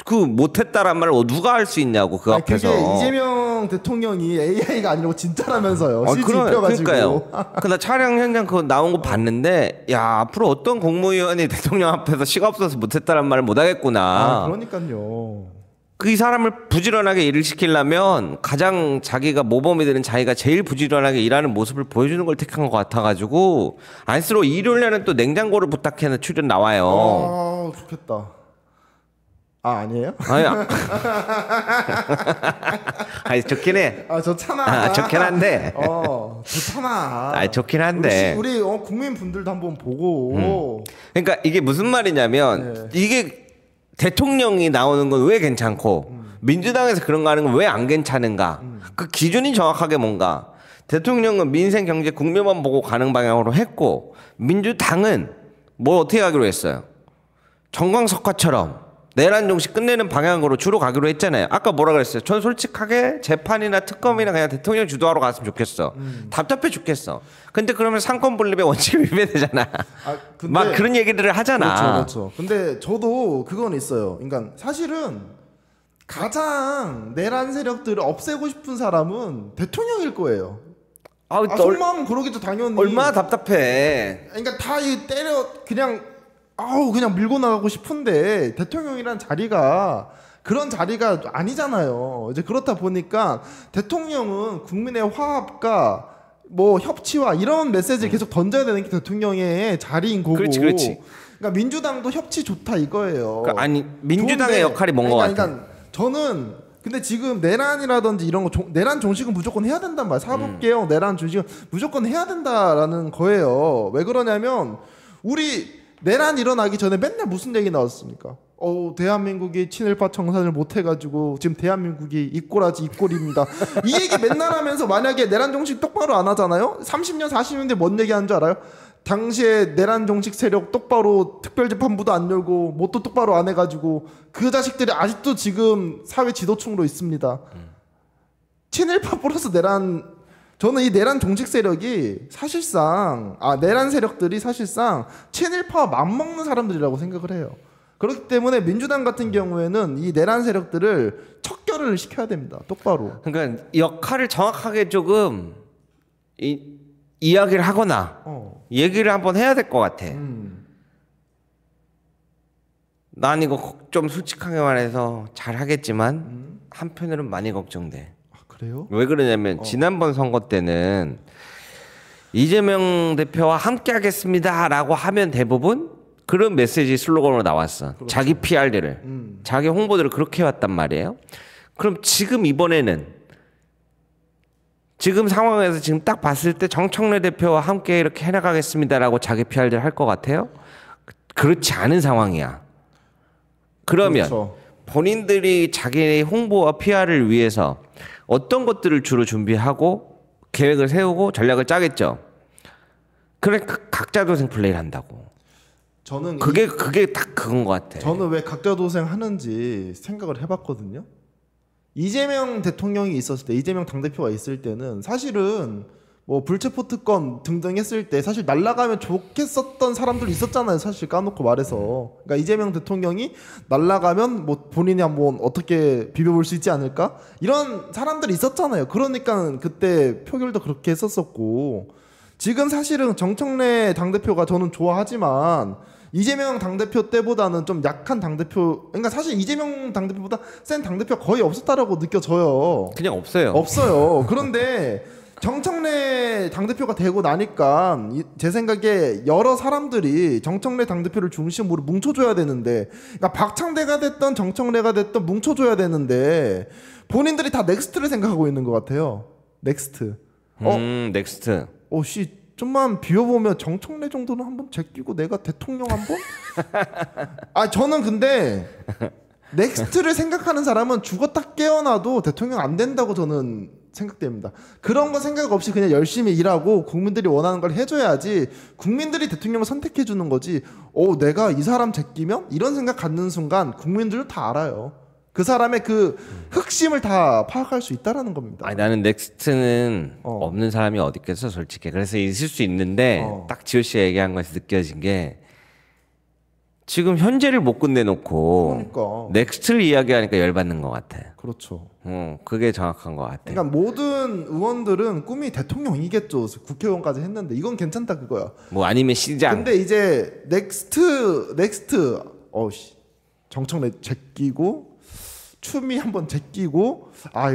B: 그 못했다란 말을 누가 할 수 있냐고 그 앞에서.
A: 그게 이재명 대통령이 AI가 아니라고 진짜라면서요. CG 입혀가지고.
B: 그러니까요. 나 촬영 현장 그거 나온 거 봤는데 야 앞으로 어떤 국무위원이 대통령 앞에서 시가 없어서 못했다란 말을 못 하겠구나.
A: 그러니까요.
B: 그 사람을 부지런하게 일을 시키려면 가장 자기가 모범이 되는 자기가 제일 부지런하게 일하는 모습을 보여주는 걸 택한 것 같아가지고 안쓰러워. 일요일에는 또 냉장고를 부탁해서 출연 나와요.
A: 좋겠다. 아니에요?
B: 아니 좋긴 해.
A: 좋잖아.
B: 좋긴 한데.
A: 좋잖아.
B: 좋긴 한데.
A: 우리 국민 분들도 한번 보고.
B: 그러니까 이게 무슨 말이냐면 이게 대통령이 나오는 건 왜 괜찮고 민주당에서 그런 거 하는 건 왜 안 괜찮은가? 그 기준이 정확하게 뭔가? 대통령은 민생 경제 국민만 보고 가는 방향으로 했고 민주당은 뭘 어떻게 하기로 했어요? 정광석화처럼 내란 종식 끝내는 방향으로 주로 가기로 했잖아요. 아까 뭐라 그랬어요? 전 솔직하게 재판이나 특검이나 그냥 대통령 주도하러 갔으면 좋겠어. 답답해 죽겠어. 근데 그러면 상권 분립의 원칙이 위배되잖아.
A: 근데,
B: 막 그런 얘기들을 하잖아.
A: 그렇죠. 근데 저도 그건 있어요. 그러니까 사실은 가장 내란 세력들을 없애고 싶은 사람은 대통령일 거예요. 속마음은 그러겠죠, 당연히.
B: 얼마나 답답해.
A: 그러니까 다 이 때려 그냥 그냥 밀고 나가고 싶은데 대통령이란 자리가 그런 자리가 아니잖아요. 이제 그렇다 보니까 대통령은 국민의 화합과 뭐 협치와 이런 메시지를 계속 던져야 되는 게 대통령의 자리인 거고.
B: 그렇지.
A: 그러니까 민주당도 협치 좋다 이거예요.
B: 그러니까 아니 민주당의 역할이 뭔 것 같아.
A: 그러니까 저는 근데 지금 내란이라든지 이런 거 내란 종식은 무조건 해야 된단 말이야. 사법개혁 내란 종식은 무조건 해야 된다라는 거예요. 왜 그러냐면 우리 내란 일어나기 전에 맨날 무슨 얘기 나왔습니까? 대한민국이 친일파 청산을 못 해가지고 지금 대한민국이 이꼬라지 이꼴입니다. 이 얘기 맨날 하면서 만약에 내란 종식 똑바로 안 하잖아요? 30년 40년대 뭔 얘기 하는 줄 알아요? 당시에 내란 종식 세력 똑바로 특별재판부도 안 열고 뭣도 똑바로 안 해가지고 그 자식들이 아직도 지금 사회 지도층으로 있습니다. 친일파 플러스 내란, 저는 이 내란 종식 세력이 사실상 내란 세력들이 사실상 친일파와 맞먹는 사람들이라고 생각을 해요. 그렇기 때문에 민주당 같은 경우에는 이 내란 세력들을 척결을 시켜야 됩니다. 똑바로.
B: 그러니까 역할을 정확하게 조금 이야기를 하거나 얘기를 한번 해야 될 것 같아. 난 이거 좀 솔직하게 말해서 잘 하겠지만 한편으로는 많이 걱정돼.
A: 그래요?
B: 왜 그러냐면 지난번 선거 때는 이재명 대표와 함께 하겠습니다라고 하면 대부분 그런 메시지 슬로건으로 나왔어. 그렇죠. 자기 PR들을 자기 홍보들을 그렇게 해왔단 말이에요. 그럼 지금 이번에는 지금 상황에서 지금 딱 봤을 때 정청래 대표와 함께 이렇게 해나가겠습니다라고 자기 PR들 할 것 같아요? 그렇지 않은 상황이야. 그러면 그렇죠. 본인들이 자기 홍보와 PR을 위해서 어떤 것들을 주로 준비하고 계획을 세우고 전략을 짜겠죠. 그래 각자 도생 플레이를 한다고.
A: 저는
B: 그게 딱 그건 것 같아.
A: 저는 왜 각자 도생 하는지 생각을 해봤거든요. 이재명 대통령이 있었을 때, 이재명 당대표가 있을 때는 사실은 뭐 불체포 특권 등등 했을 때 사실 날아가면 좋겠었던 사람들 있었잖아요. 사실 까놓고 말해서. 그러니까 이재명 대통령이 날아가면 뭐 본인이 한번 어떻게 비벼볼 수 있지 않을까? 이런 사람들이 있었잖아요. 그러니까 그때 표결도 그렇게 했었었고, 지금 사실은 정청래 당대표가 저는 좋아하지만 이재명 당대표 때보다는 좀 약한 당대표, 그러니까 사실 이재명 당대표보다 센 당대표가 거의 없었다라고 느껴져요.
B: 그냥 없어요.
A: 그런데 정청래 당대표가 되고 나니까 제 생각에 여러 사람들이 정청래 당대표를 중심으로 뭉쳐줘야 되는데, 그러니까 박창대가 됐던 정청래가 됐던 뭉쳐줘야 되는데 본인들이 다 넥스트를 생각하고 있는 것 같아요. 넥스트.
B: 넥스트.
A: 좀만 비워보면 정청래 정도는 한번 제끼고 내가 대통령 한번? 저는 근데 넥스트를 생각하는 사람은 죽었다 깨어나도 대통령 안 된다고 저는 생각됩니다. 그런 거 생각 없이 그냥 열심히 일하고 국민들이 원하는 걸 해줘야지, 국민들이 대통령을 선택해 주는 거지. 내가 이 사람 제끼면? 이런 생각 갖는 순간 국민들도 다 알아요. 그 사람의 그 흑심을 다 파악할 수 있다라는 겁니다.
B: 나는 넥스트는 없는 사람이 어디 있겠어 솔직히. 그래서 있을 수 있는데 딱 지호 씨가 얘기한 거에서 느껴진 게 지금 현재를 못 끝내놓고
A: 그러니까.
B: 넥스트를 이야기하니까 열받는 것 같아.
A: 그렇죠.
B: 그게 정확한 것 같아.
A: 그러니까 모든 의원들은 꿈이 대통령이겠죠. 국회의원까지 했는데 이건 괜찮다 그거야.
B: 뭐 아니면 시장.
A: 근데 이제 넥스트 정청래 제끼고 추미 한번 제끼고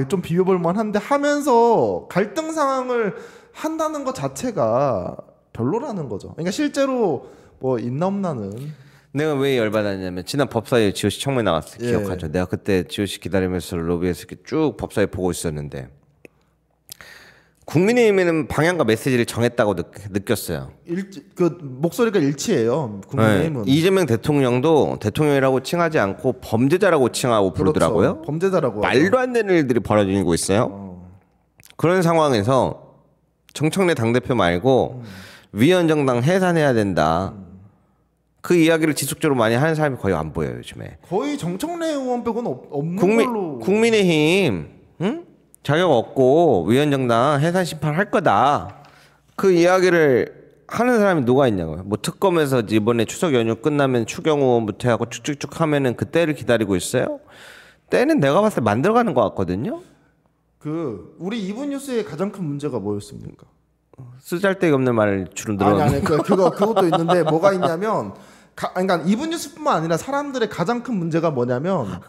A: 좀 비벼볼 만한데 하면서 갈등 상황을 한다는 것 자체가 별로라는 거죠. 그러니까 실제로 뭐 있나 없나는.
B: 내가 왜 열받았냐면 지난 법사위 지호 씨 청문회 나왔을 때 기억하죠. 내가 그때 지호 씨 기다리면서 로비에서 이렇게 쭉 법사위 보고 있었는데 국민의힘에는 방향과 메시지를 정했다고 느꼈어요.
A: 그 목소리가 일치해요. 국민의힘은.
B: 네. 이재명 대통령도 대통령이라고 칭하지 않고 범죄자라고 칭하고 부르더라고요.
A: 그렇죠. 범죄자라고.
B: 말도 안 되는 일들이 벌어지고 있어요. 그런 상황에서 정청래 당대표 말고 위헌정당 해산해야 된다. 그 이야기를 지속적으로 많이 하는 사람이 거의 안 보여요 요즘에.
A: 거의 정청래 의원 빼고는 없는 걸로.
B: 국민의힘 자격 없고 위원정당 해산 심판할 거다. 그 이야기를 하는 사람이 누가 있냐고요. 뭐 특검에서 이번에 추석 연휴 끝나면 추경 의원부터 하고 쭉쭉쭉 하면은 그 때를 기다리고 있어요. 때는 내가 봤을 때 만들어가는 것 같거든요.
A: 우리 이분 뉴스의 가장 큰 문제가 뭐였습니까?
B: 쓰잘데기 없는 말을 주로 들어.
A: 아니 그것도 있는데 뭐가 있냐면 그러니까 이분 뉴스뿐만 아니라 사람들의 가장 큰 문제가 뭐냐면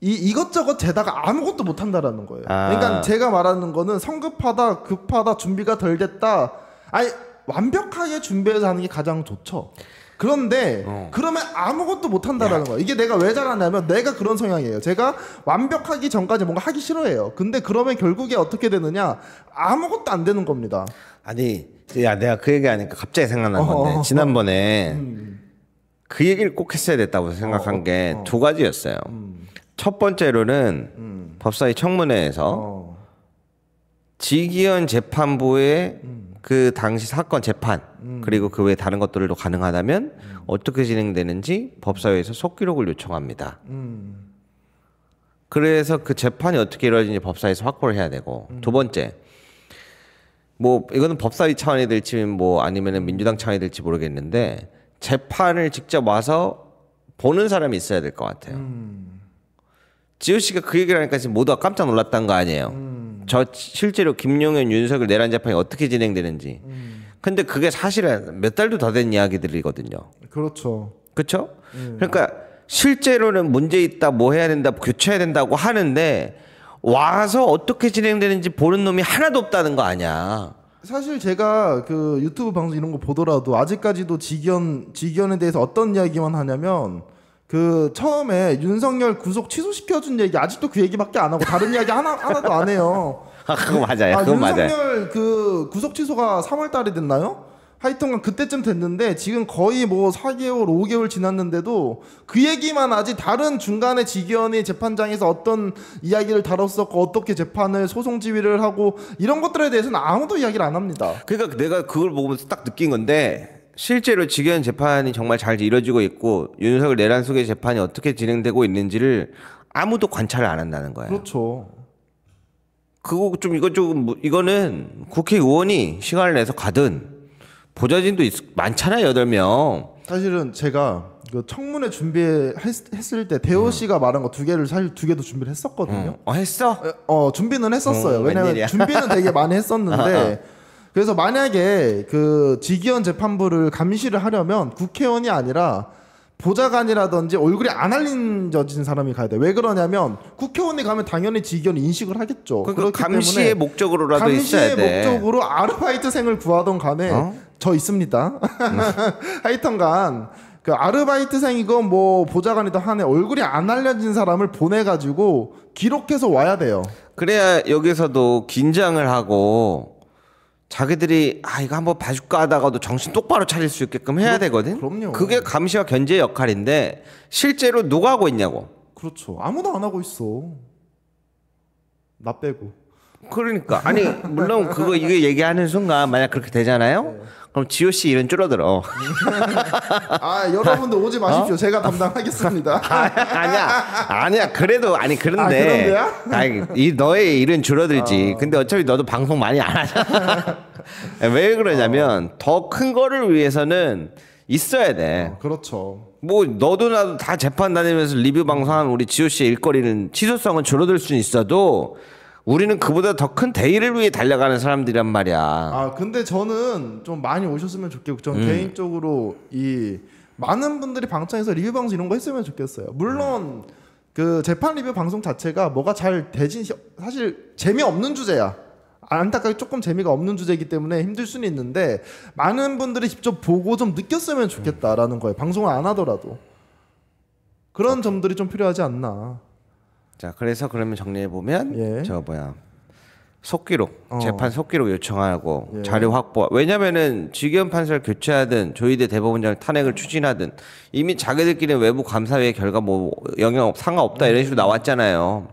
A: 이것저것 재다가 아무것도 못 한다라는 거예요. 그러니까 제가 말하는 거는 성급하다, 급하다, 준비가 덜 됐다. 아니 완벽하게 준비해서 하는 게 가장 좋죠. 그런데 그러면 아무것도 못 한다라는 거예요. 이게 내가 왜 잘하냐면 내가 그런 성향이에요. 제가 완벽하기 전까지 뭔가 하기 싫어해요. 근데 그러면 결국에 어떻게 되느냐? 아무것도 안 되는 겁니다.
B: 아니, 야 내가 그 얘기 하니까 갑자기 생각난 건데 지난번에 그 얘기를 꼭 했어야 됐다고 생각한 게 두 가지였어요. 첫 번째로는 법사위 청문회에서 지기현 재판부의 그 당시 사건 재판 그리고 그 외에 다른 것들도 가능하다면 어떻게 진행되는지 법사위에서 속기록을 요청합니다. 그래서 그 재판이 어떻게 이루어지는지 법사위에서 확보를 해야 되고 두 번째 뭐 이거는 법사위 차원이 될지 뭐 아니면은 민주당 차원이 될지 모르겠는데 재판을 직접 와서 보는 사람이 있어야 될 것 같아요. 지호 씨가 그 얘기를 하니까 지금 모두가 깜짝 놀랐다는 거 아니에요. 저 실제로 김용현, 윤석열 내란 재판이 어떻게 진행되는지. 근데 그게 사실은 몇 달도 더 된 이야기들이거든요.
A: 그렇죠.
B: 그렇죠? 그러니까 실제로는 문제 있다, 뭐 해야 된다, 교체해야 된다고 하는데 와서 어떻게 진행되는지 보는 놈이 하나도 없다는 거 아니야.
A: 사실 제가 그 유튜브 방송 이런 거 보더라도 아직까지도 지기현에 대해서 어떤 이야기만 하냐면 그 처음에 윤석열 구속 취소시켜준 얘기 아직도 그 얘기밖에 안 하고 다른 이야기 하나도 안 해요.
B: 그거 맞아요. 그거 맞아요.
A: 윤석열 그 구속 취소가 3월 달에 됐나요? 하여튼간 그때쯤 됐는데 지금 거의 뭐 4개월, 5개월 지났는데도 그 얘기만 하지 다른 중간에 지기현이 재판장에서 어떤 이야기를 다뤘었고 어떻게 재판을 소송 지휘를 하고 이런 것들에 대해서는 아무도 이야기를 안 합니다.
B: 그러니까 내가 그걸 보면서 딱 느낀 건데 실제로 지기현 재판이 정말 잘 이루어지고 있고 윤석열 내란 속의 재판이 어떻게 진행되고 있는지를 아무도 관찰을 안 한다는 거야.
A: 그렇죠.
B: 그거 좀 이거는 국회의원이 시간을 내서 가든 보좌진도 많잖아요. 8명.
A: 사실은 제가 그 청문회 준비했을 때 대호 씨가 말한 거 두 개를 사실 두 개도 준비를 했었거든요.
B: 했어?
A: 준비는 했었어요. 왜냐면
B: 웬일이야?
A: 준비는 되게 많이 했었는데 그래서 만약에 그 지기현 재판부를 감시를 하려면 국회의원이 아니라 보좌관이라든지 얼굴이 안 알려진 사람이 가야 돼. 왜 그러냐면 국회의원이 가면 당연히 지기현이 인식을 하겠죠.
B: 그러니까 감시의 목적으로라도 있어야 돼.
A: 감시의 목적으로 아르바이트생을 구하던 간에 저 있습니다. 하여튼간 그 아르바이트생이건 뭐 보좌관이든 한에 얼굴이 안 알려진 사람을 보내가지고 기록해서 와야 돼요.
B: 그래야 여기서도 긴장을 하고 자기들이 이거 한번 봐줄까 하다가도 정신 똑바로 차릴 수 있게끔 해야 되거든.
A: 그럼요.
B: 그게 감시와 견제의 역할인데 실제로 누가 하고 있냐고.
A: 그렇죠. 아무도 안 하고 있어. 나 빼고.
B: 그러니까 아니 물론 이거 얘기하는 순간 만약 그렇게 되잖아요. 그럼 지호 씨 일은 줄어들어.
A: 여러분들 오지 마십시오. 제가 담당하겠습니다.
B: 아니야. 그래도 그런데. 이 너의 일은 줄어들지. 근데 어차피 너도 방송 많이 안 하잖아. 왜 그러냐면 더 큰 거를 위해서는 있어야 돼.
A: 그렇죠.
B: 뭐 너도 나도 다 재판 다니면서 리뷰 방송하면 우리 지호 씨의 일거리는 취소성은 줄어들 수는 있어도. 우리는 그보다 더 큰 대의를 위해 달려가는 사람들이란 말이야.
A: 근데 저는 좀 많이 오셨으면 좋겠고, 전 개인적으로 이 많은 분들이 방청에서 리뷰 방송 이런 거 했으면 좋겠어요. 물론 그 재판 리뷰 방송 자체가 뭐가 잘 되진 사실 재미없는 주제야. 안타깝게 조금 재미가 없는 주제이기 때문에 힘들 수는 있는데 많은 분들이 직접 보고 좀 느꼈으면 좋겠다라는 거예요. 방송을 안 하더라도 그런 점들이 좀 필요하지 않나.
B: 자, 그래서 그러면 정리해 보면 속기록 재판 속기록 요청하고 자료 확보. 왜냐면은 지기현 판사를 교체하든 조희대 대법원장을 탄핵을 추진하든 이미 자기들끼리 외부 감사회 결과 뭐 영향 상관없다 이런 식으로 나왔잖아요.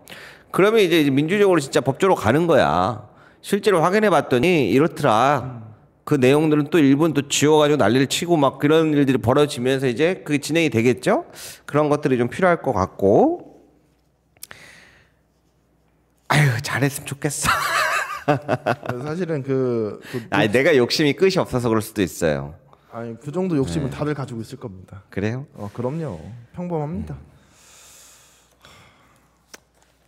B: 그러면 이제 민주적으로 진짜 법조로 가는 거야. 실제로 확인해 봤더니 이렇더라. 그 내용들은 또 일본 또 지워가지고 난리를 치고 막 그런 일들이 벌어지면서 이제 그게 진행이 되겠죠. 그런 것들이 좀 필요할 것 같고. 아유 잘했으면 좋겠어.
A: 사실은
B: 아니 내가 욕심이 끝이 없어서 그럴 수도 있어요.
A: 아니 그 정도 욕심은 다들 가지고 있을 겁니다.
B: 그래요?
A: 그럼요. 평범합니다.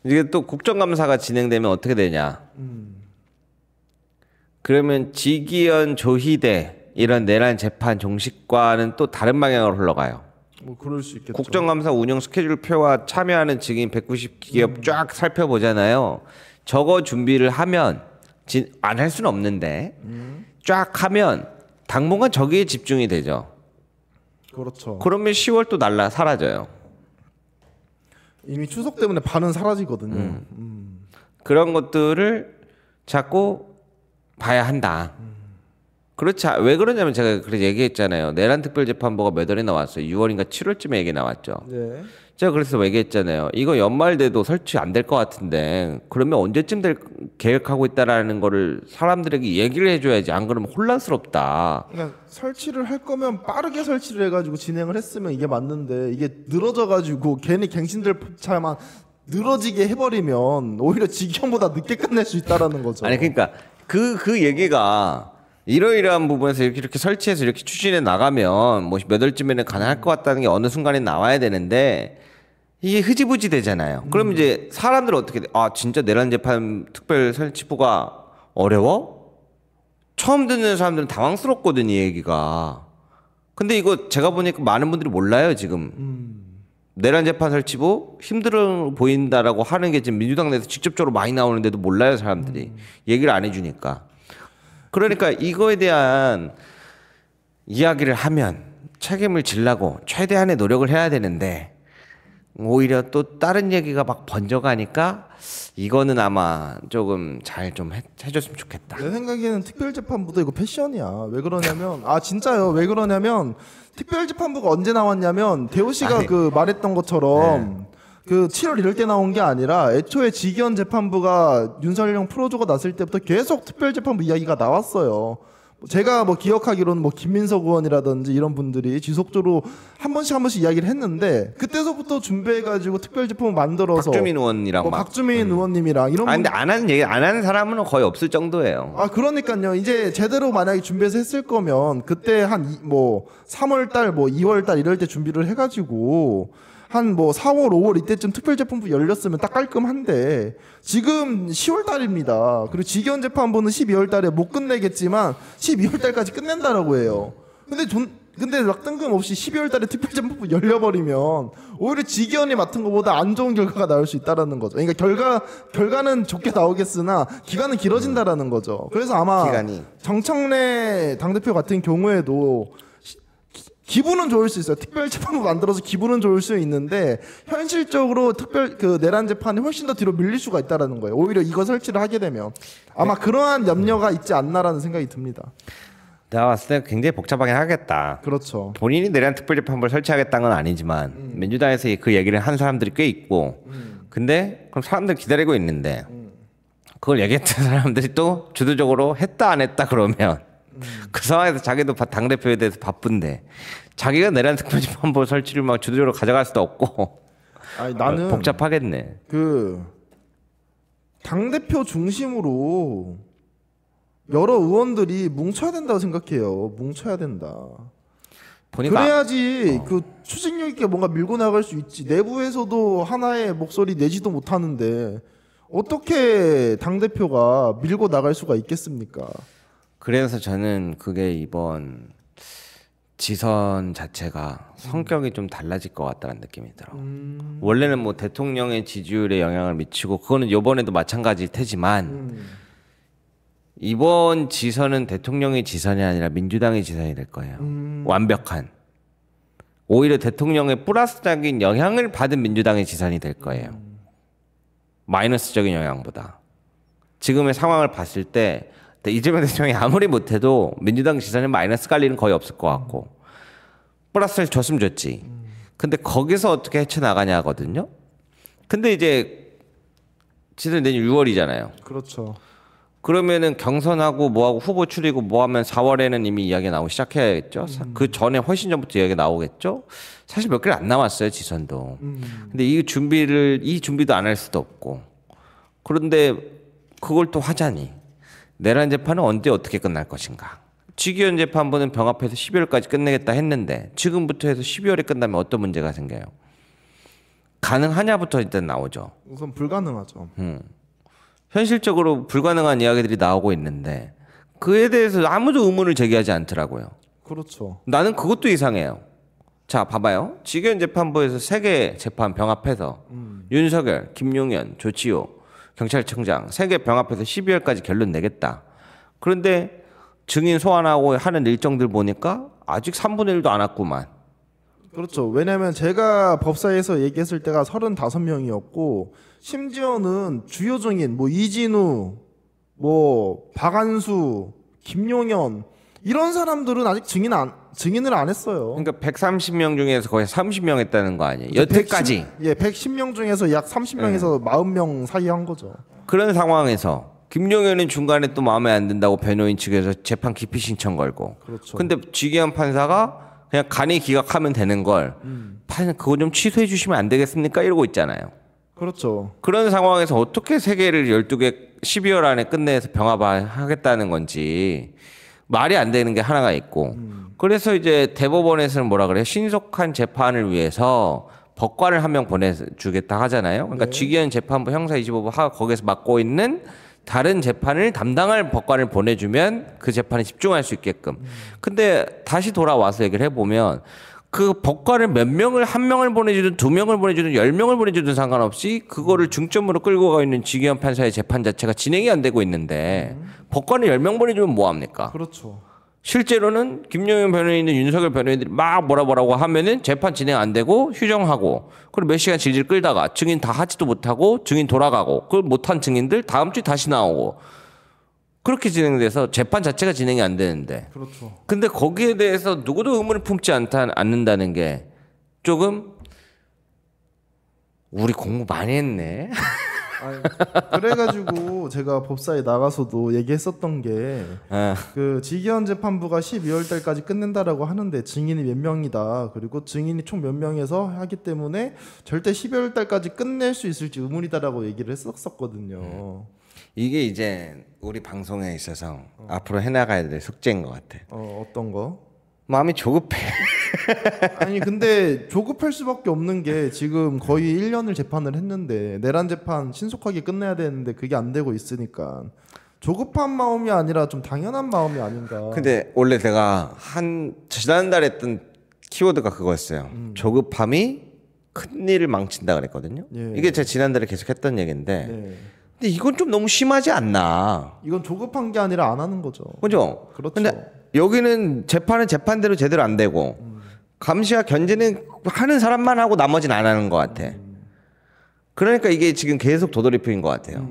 B: 이게 또 국정감사가 진행되면 어떻게 되냐? 그러면 지기현, 조희대 이런 내란 재판 종식과는 또 다른 방향으로 흘러가요.
A: 뭐 그럴 수 있겠죠.
B: 국정감사 운영 스케줄표와 참여하는 증인 190기업 쫙 살펴보잖아요. 저거 준비를 하면 안 할 수는 없는데 쫙 하면 당분간 저기에 집중이 되죠.
A: 그렇죠.
B: 그러면 10월 또 사라져요.
A: 이미 추석 때문에 반은 사라지거든요.
B: 그런 것들을 자꾸 봐야 한다. 그렇지. 왜 그러냐면 제가 그래서 얘기했잖아요. 내란 특별재판부가 몇 월에 나왔어요. 6월인가 7월쯤에 얘기 나왔죠.
A: 네.
B: 제가 그래서 얘기했잖아요. 이거 연말 돼도 설치 안 될 것 같은데 그러면 언제쯤 될 계획하고 있다라는 거를 사람들에게 얘기를 해줘야지. 안 그러면 혼란스럽다.
A: 그러니까 설치를 할 거면 빠르게 설치를 해가지고 진행을 했으면 이게 맞는데 이게 늘어져가지고 괜히 갱신될 차만 늘어지게 해버리면 오히려 직경보다 늦게 끝낼 수 있다라는 거죠.
B: 아니 그러니까 그 얘기가 이러이러한 부분에서 이렇게 설치해서 이렇게 추진해 나가면 뭐 몇 월쯤에는 가능할 것 같다는 게 어느 순간에 나와야 되는데 이게 흐지부지 되잖아요. 그럼 이제 사람들은 어떻게 돼? 아 진짜 내란재판 특별설치부가 어려워? 처음 듣는 사람들은 당황스럽거든 이 얘기가. 근데 이거 제가 보니까 많은 분들이 몰라요 지금. 내란재판 설치부 힘들어 보인다라고 하는 게 지금 민주당 내에서 직접적으로 많이 나오는데도 몰라요 사람들이. 얘기를 안 해주니까. 그러니까 이거에 대한 이야기를 하면 책임을 지려고 최대한의 노력을 해야 되는데 오히려 또 다른 얘기가 막 번져가니까 이거는 아마 조금 잘 좀 해줬으면 좋겠다.
A: 내 생각에는 특별재판부도 이거 패션이야. 왜 그러냐면 진짜요. 왜 그러냐면 특별재판부가 언제 나왔냐면 대호 씨가 그 말했던 것처럼 그 7월 이럴 때 나온 게 아니라 애초에 지기현 재판부가 윤석열 풀어주고 났을 때부터 계속 특별재판부 이야기가 나왔어요. 제가 뭐 기억하기로는 뭐 김민석 의원이라든지 이런 분들이 지속적으로 한 번씩 이야기를 했는데 그때서부터 준비해가지고 특별재판부 만들어서
B: 박주민 의원이랑
A: 박주민 의원님이랑 이런
B: 근데 안 하는 사람은 거의 없을 정도예요.
A: 그러니까요. 이제 제대로 만약에 준비해서 했을 거면 그때 한 뭐 3월달 뭐 2월달 이럴 때 준비를 해가지고 한 뭐 4월 5월 이때쯤 특별재판부 열렸으면 딱 깔끔한데 지금 10월 달입니다. 그리고 지기현 재판부는 12월 달에 못 끝내겠지만 12월 달까지 끝낸다라고 해요. 근데 막 뜬금없이 12월 달에 특별재판부 열려버리면 오히려 지기현이 맡은 것보다 안 좋은 결과가 나올 수 있다라는 거죠. 그러니까 결과는 좋게 나오겠으나 기간은 길어진다라는 거죠. 그래서 아마 정청래 당대표 같은 경우에도 기분은 좋을 수 있어요. 특별재판부 만들어서 기분은 좋을 수 있는데 현실적으로 내란 재판이 훨씬 더 뒤로 밀릴 수가 있다라는 거예요. 오히려 이거 설치를 하게 되면 아마 그러한 염려가 있지 않나라는 생각이 듭니다.
B: 내가 봤을 때 굉장히 복잡하게 하겠다.
A: 그렇죠.
B: 본인이 내란 특별재판부를 설치하겠다는 건 아니지만 민주당에서 그 얘기를 한 사람들이 꽤 있고 근데 그럼 사람들 기다리고 있는데 그걸 얘기했던 사람들이 또 주도적으로 했다 안 했다 그러면 그 상황에서 자기도 당대표에 대해서 바쁜데 자기가 내란 특별재판부 설치를 막 주도적으로 가져갈 수도 없고 나는 복잡하겠네.
A: 그 당대표 중심으로 여러 의원들이 뭉쳐야 된다고 생각해요. 뭉쳐야 된다. 그래야지 그 추진력 있게 뭔가 밀고 나갈 수 있지. 내부에서도 하나의 목소리 내지도 못하는데 어떻게 당대표가 밀고 나갈 수가 있겠습니까?
B: 그래서 저는 그게 이번 지선 자체가 성격이 좀 달라질 것 같다는 느낌이 들어. 원래는 뭐 대통령의 지지율에 영향을 미치고 그거는 이번에도 마찬가지일 테지만 이번 지선은 대통령의 지선이 아니라 민주당의 지선이 될 거예요. 완벽한. 오히려 대통령의 플러스적인 영향을 받은 민주당의 지선이 될 거예요. 마이너스적인 영향보다. 지금의 상황을 봤을 때 이재명 대통령이 아무리 못해도 민주당 지선에 마이너스 갈 일은 거의 없을 것 같고 플러스를 줬으면 줬지. 근데 거기서 어떻게 헤쳐나가냐거든요. 근데 이제 지선 내년 6월이잖아요.
A: 그렇죠.
B: 그러면은 경선하고 뭐하고 후보 추리고 뭐하면 4월에는 이미 이야기 나오기 시작해야겠죠. 그 전에 훨씬 전부터 이야기 나오겠죠. 사실 몇 개를 안 남았어요, 지선도. 근데 이 준비도 안 할 수도 없고. 그런데 그걸 또 하자니 내란 재판은 언제 어떻게 끝날 것인가. 직위원 재판부는 병합해서 12월까지 끝내겠다 했는데 지금부터 해서 12월에 끝나면 어떤 문제가 생겨요? 가능하냐부터 일단 나오죠.
A: 우선 불가능하죠.
B: 현실적으로 불가능한 이야기들이 나오고 있는데 그에 대해서 아무도 의문을 제기하지 않더라고요.
A: 그렇죠.
B: 나는 그것도 이상해요. 자, 봐봐요. 직위원 재판부에서 3개 재판 병합해서 윤석열, 김용현, 조치호 경찰청장 3개 병합해서 12월까지 결론 내겠다. 그런데 증인 소환하고 하는 일정들 보니까 아직 3분의 1도 안 왔구만.
A: 그렇죠. 왜냐하면 제가 법사에서 얘기했을 때가 35명이었고 심지어는 주요 증인 뭐 이진우, 뭐 박안수, 김용현 이런 사람들은 아직 증인을 안 했어요.
B: 그러니까 130명 중에서 거의 30명 했다는 거 아니에요? 여태까지.
A: 110명 중에서 약 30명에서 40명 사이 한 거죠.
B: 그런 상황에서 김용현은 중간에 또 마음에 안 든다고 변호인 측에서 재판 기피 신청 걸고.
A: 그렇죠.
B: 근데 직위원 판사가 그냥 간이 기각하면 되는 걸 판사 그거 좀 취소해 주시면 안 되겠습니까? 이러고 있잖아요.
A: 그렇죠.
B: 그런 상황에서 어떻게 3개를 12개 12월 안에 끝내서 병합하겠다는 건지 말이 안 되는 게 하나가 있고. 그래서 이제 대법원에서는 뭐라 그래요? 신속한 재판을 위해서 법관을 1명 보내주겠다 하잖아요. 그러니까 직위원 재판부 형사 25부 거기서 맡고 있는 다른 재판을 담당할 법관을 보내주면 그 재판에 집중할 수 있게끔. 근데 다시 돌아와서 얘기를 해보면 그 법관을 몇 명을 1명을 보내주든 2명을 보내주든 10명을 보내주든 상관없이 그거를 중점으로 끌고 가 있는 직위원 판사의 재판 자체가 진행이 안 되고 있는데 법관을 10명 보내주면 뭐합니까?
A: 그렇죠.
B: 실제로는 김용현 변호인은 윤석열 변호인들이 막 뭐라고 하면은 재판 진행 안 되고 휴정하고 그리고 몇 시간 질질 끌다가 증인 다 하지도 못하고 증인 돌아가고 그걸 못한 증인들 다음 주에 다시 나오고 그렇게 진행돼서 재판 자체가 진행이 안 되는데.
A: 그렇죠.
B: 근데 거기에 대해서 누구도 의문을 품지 않는다는 게 조금 우리 공부 많이 했네.
A: 그래가지고 제가 법사에 나가서도 얘기했었던 게 그 직위원 재판부가 12월 달까지 끝낸다라고 하는데 증인이 몇 명이다. 그리고 증인이 총 몇 명에서 하기 때문에 절대 12월 달까지 끝낼 수 있을지 의문이다라고 얘기를 했었거든요.
B: 이게 이제 우리 방송에 있어서 앞으로 해나가야 될 숙제인 것 같아.
A: 어떤 거?
B: 마음이 조급해.
A: 아니 근데 조급할 수밖에 없는 게 지금 거의 1년을 재판을 했는데 내란 재판 신속하게 끝내야 되는데 그게 안 되고 있으니까 조급한 마음이 아니라 좀 당연한 마음이 아닌가.
B: 근데 원래 내가 지난달에 했던 키워드가 그거였어요. 조급함이 큰 일을 망친다 그랬거든요.
A: 예.
B: 이게 제가 지난달에 계속 했던 얘기인데
A: 네.
B: 근데 이건 좀 너무 심하지 않나.
A: 이건 조급한 게 아니라 안 하는 거죠.
B: 그죠?
A: 그렇죠.
B: 근데 여기는 재판은 재판대로 제대로 안 되고 감시와 견제는 하는 사람만 하고 나머지는 안 하는 것 같아. 그러니까 이게 지금 계속 도돌이표인 것 같아요.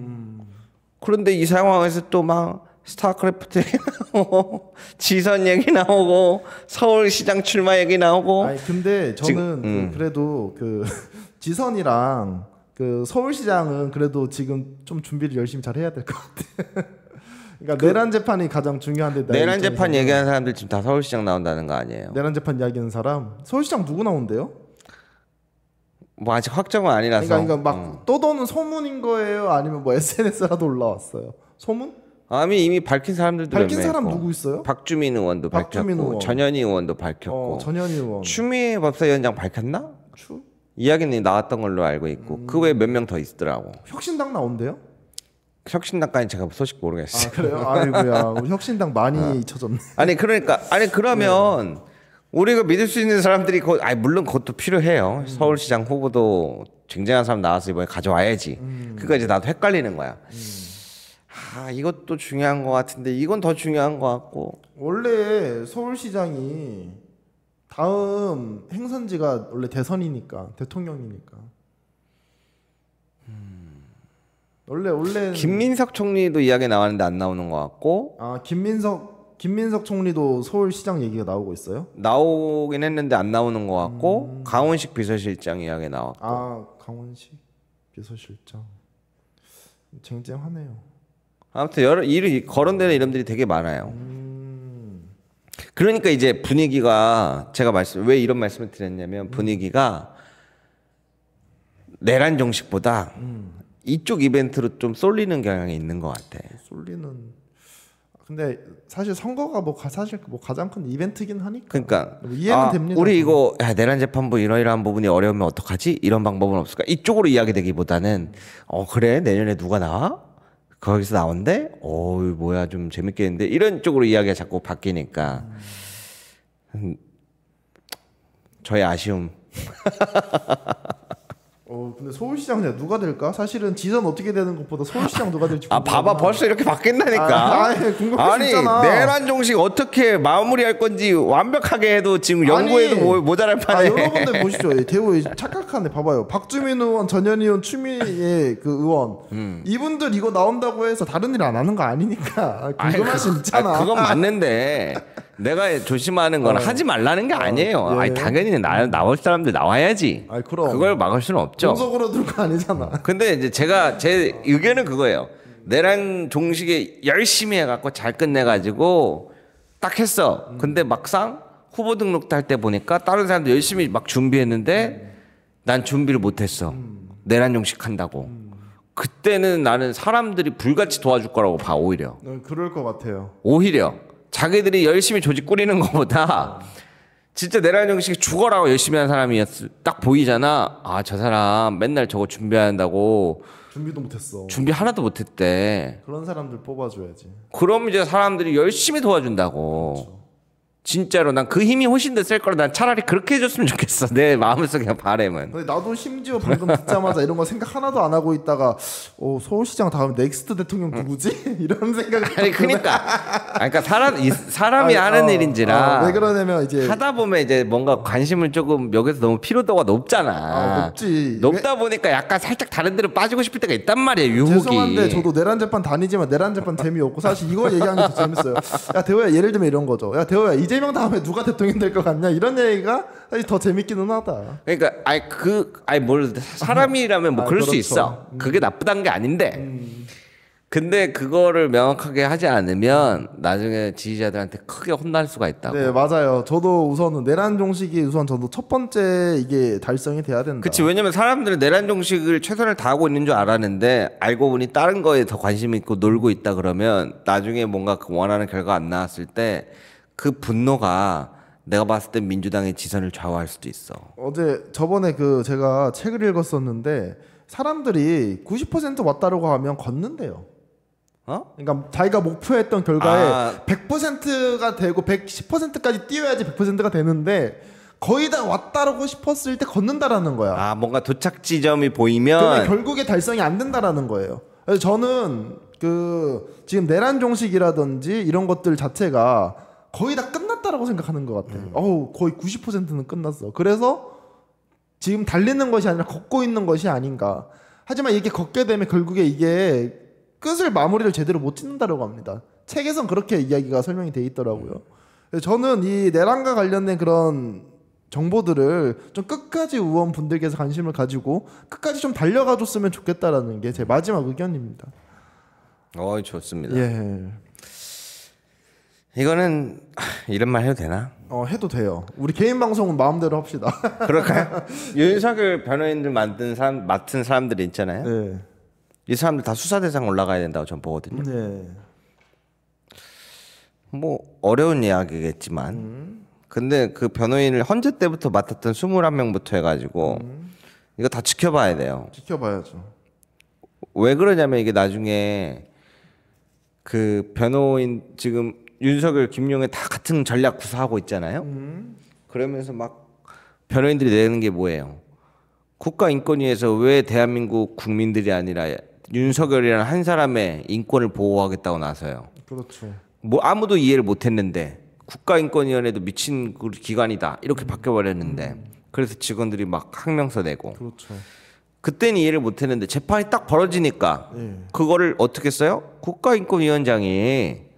B: 그런데 이 상황에서 또 막 스타크래프트 얘기 나오고 지선 얘기 나오고 서울시장 출마 얘기 나오고.
A: 아니 근데 저는 그래도 그 지선이랑 그 서울시장은 그래도 지금 좀 준비를 열심히 잘 해야 될 것 같아. 그러니까 내란 재판이 가장 중요한데
B: 내란 재판 얘기하는 사람들 지금 다 서울시장 나온다는 거 아니에요?
A: 내란 재판 이야기하는 사람 서울시장 누구 나온대요?
B: 뭐 아직 확정은 아니라서.
A: 그러니까 막 떠도는 소문인 거예요? 아니면 뭐 SNS라도 올라왔어요? 소문?
B: 이미 밝힌 사람들도
A: 밝힌
B: 몇
A: 사람
B: 명 있고.
A: 누구 있어요?
B: 박주민 의원도
A: 박주민
B: 밝혔고
A: 의원.
B: 전현희 의원도 밝혔고
A: 전현희 의원.
B: 추미애 법사위원장 밝혔나? 이야기는 나왔던 걸로 알고 있고 그 외에 몇 명 더 있더라고.
A: 혁신당 나온대요?
B: 혁신당까지 제가 소식 모르겠어요.
A: 아 그래요? 아이고야 우리 혁신당 많이 잊혀졌네.
B: 아니 그러면 우리가 믿을 수 있는 사람들이 물론 그것도 필요해요. 서울시장 후보도 쟁쟁한 사람 나와서 이번에 가져와야지. 그러니까 이제 나도 헷갈리는 거야. 이것도 중요한 것 같은데 이건 더 중요한 것 같고.
A: 원래 서울시장이 다음 행선지가 원래 대선이니까 대통령이니까. 원래
B: 김민석 총리도 이야기 나왔는데 안 나오는 것 같고.
A: 김민석 총리도 서울시장 얘기가 나오고 있어요?
B: 나오긴 했는데 안 나오는 것 같고 강원식 비서실장 이야기 나왔고.
A: 강원식 비서실장 쟁쟁하네요.
B: 아무튼 여러 일이 거론되는 이름들이 되게 많아요. 그러니까 이제 분위기가 제가 왜 이런 말씀을 드렸냐면 분위기가 내란 정식보다 이쪽 이벤트로 좀 쏠리는 경향이 있는 것 같아.
A: 쏠리는. 근데 사실 선거가 사실 가장 큰 이벤트긴 하니까.
B: 그러니까
A: 이해는 됩니다.
B: 우리 이거 내란 재판부 이러이러한 부분이 어려우면 어떡하지? 이런 방법은 없을까? 이쪽으로 이야기되기보다는 그래 내년에 누가 나와? 거기서 나온대? 뭐야 좀 재밌겠는데 이런 쪽으로 이야기가 자꾸 바뀌니까 저의 아쉬움.
A: 근데 서울시장 누가 될까? 사실은 지선 어떻게 되는 것보다 서울시장 누가 될지
B: 봐봐 벌써 이렇게 바뀐다니까.
A: 궁금했잖아.
B: 내란 종식 어떻게 마무리할 건지 완벽하게 해도 지금 연구해도 모자랄 판에.
A: 여러분들 보시죠. 대우 착각하네. 봐봐요. 박주민 의원, 전현희 의원, 추미애 그 의원 이분들 이거 나온다고 해서 다른 일 안 하는 거 아니니까 궁금할 수 있잖아.
B: 그건 맞는데 내가 조심하는 건 하지 말라는 게 아니에요.
A: 예.
B: 당연히 나올 사람들 나와야지.
A: 그럼.
B: 그걸 막을 수는 없죠.
A: 공석으로 들고 아니잖아.
B: 근데 이제 제 의견은 그거예요. 내란 종식에 열심히 해갖고 잘 끝내가지고 딱 했어. 근데 막상 후보 등록도 할 때 보니까 다른 사람들 열심히 막 준비했는데 난 준비를 못했어. 내란 종식 한다고. 그때는 나는 사람들이 불같이 도와줄 거라고 봐 오히려.
A: 그럴 것 같아요.
B: 오히려 자기들이 열심히 조직 꾸리는 것보다 진짜 내란 정식이 죽어라고 열심히 한 사람이 딱 보이잖아. 저 사람 맨날 저거 준비한다고
A: 준비도 못했어.
B: 준비 하나도 못했대.
A: 그런 사람들 뽑아줘야지.
B: 그럼 이제 사람들이 열심히 도와준다고.
A: 그렇죠.
B: 진짜로 난 그 힘이 훨씬 더 셀 거라. 난 차라리 그렇게 해줬으면 좋겠어. 내 마음속에 바람은.
A: 근데 나도 심지어 방금 듣자마자 이런 거 생각 하나도 안 하고 있다가 서울시장 다음 넥스트 대통령 누구지? 이런 생각이.
B: 그러니까 사람이 하는 일인지라.
A: 왜 그러냐면 이제
B: 하다 보면 이제 뭔가 관심을 조금 여기서 너무 피로도가 높잖아.
A: 높지.
B: 높다 보니까 약간 살짝 다른 데로 빠지고 싶을 때가 있단 말이야. 유혹이.
A: 죄송한데 저도 내란 재판 다니지만 내란 재판 재미없고 사실 이거 얘기하는 게 더 재밌어요. 야 대호야 예를 들면 이런 거죠. 야 대호야 이재명 다음에 누가 대통령 될 것 같냐 이런 얘기가 사실 더 재밌기는 하다.
B: 그러니까 사람이라면 뭐 그럴 수
A: 그렇죠.
B: 있어. 그게 나쁘다는 게 아닌데. 근데 그거를 명확하게 하지 않으면 나중에 지지자들한테 크게 혼날 수가 있다고.
A: 네 맞아요. 저도 우선은 내란 종식이 저도 첫 번째 이게 달성이 돼야 된다.
B: 그치. 왜냐면 사람들은 내란 종식을 최선을 다하고 있는 줄 알았는데 알고 보니 다른 거에 더 관심 있고 놀고 있다 그러면 나중에 뭔가 그 원하는 결과 안 나왔을 때 그 분노가 내가 봤을 때 민주당의 지선을 좌우할 수도 있어.
A: 저번에 제가 책을 읽었었는데 사람들이 90% 왔다라고 하면 걷는데요. 그러니까 자기가 목표했던 결과에 100%가 되고 110%까지 뛰어야지 100%가 되는데 거의 다 왔다라고 싶었을 때 걷는다라는 거야.
B: 뭔가 도착 지점이 보이면
A: 그러면 결국에 달성이 안 된다라는 거예요. 그래서 저는 지금 내란 종식이라든지 이런 것들 자체가 거의 다 끝났다라고 생각하는 것 같아요. 거의 90%는 끝났어. 그래서 지금 달리는 것이 아니라 걷고 있는 것이 아닌가. 하지만 이게 걷게 되면 결국에 이게 끝을 마무리를 제대로 못 짓는다라고 합니다. 책에선 그렇게 이야기가 설명이 돼 있더라고요. 그래서 저는 이 내란과 관련된 그런 정보들을 좀 끝까지 의원분들께서 관심을 가지고 끝까지 좀 달려가 줬으면 좋겠다라는 게 제 마지막 의견입니다.
B: 좋습니다.
A: 예.
B: 이거는 이런 말 해도 되나?
A: 해도 돼요. 우리 개인 방송은 마음대로 합시다.
B: 그럴까요? 윤석열 변호인들 맡은 사람들이 있잖아요.
A: 네.
B: 이 사람들 다 수사 대상 올라가야 된다고 전 보거든요.
A: 네.
B: 뭐 어려운 이야기겠지만, 근데 그 변호인을 헌재 때부터 맡았던 21명부터 해가지고 이거 다 지켜봐야 돼요.
A: 지켜봐야죠.
B: 왜 그러냐면 이게 나중에 그 변호인 지금 윤석열, 김용현 다 같은 전략 구사하고 있잖아요. 그러면서 막 변호인들이 내는 게 뭐예요? 국가인권위에서 왜 대한민국 국민들이 아니라 윤석열이라는 한 사람의 인권을 보호하겠다고 나서요.
A: 그렇죠.
B: 뭐 아무도 이해를 못했는데 국가인권위원회도 미친 기관이다 이렇게 바뀌어버렸는데 그래서 직원들이 막 항명서 내고.
A: 그렇죠.
B: 그때는 이해를 못했는데 재판이 딱 벌어지니까 그거를 어떻게 써요? 국가인권위원장이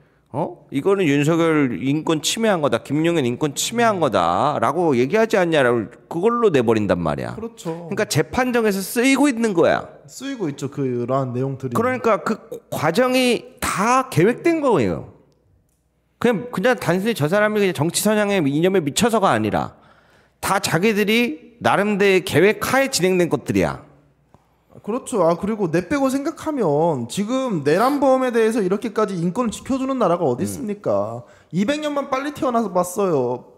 B: 이거는 윤석열 인권 침해한 거다, 김용현 인권 침해한 거다라고 얘기하지 않냐라고 그걸로 내버린단 말이야.
A: 그렇죠.
B: 그러니까 재판정에서 쓰이고 있는 거야.
A: 쓰이고 있죠. 그러한 내용들이.
B: 그러니까 그 과정이 다 다 계획된 거예요. 그냥 단순히 저 사람이 그냥 정치 선양의 이념에 미쳐서가 아니라 다 자기들이 나름대로의 계획하에 진행된 것들이야.
A: 그렇죠. 그리고 내 빼고 생각하면 지금 내란범에 대해서 이렇게까지 인권을 지켜주는 나라가 어디 있습니까? 200년만 빨리 태어나서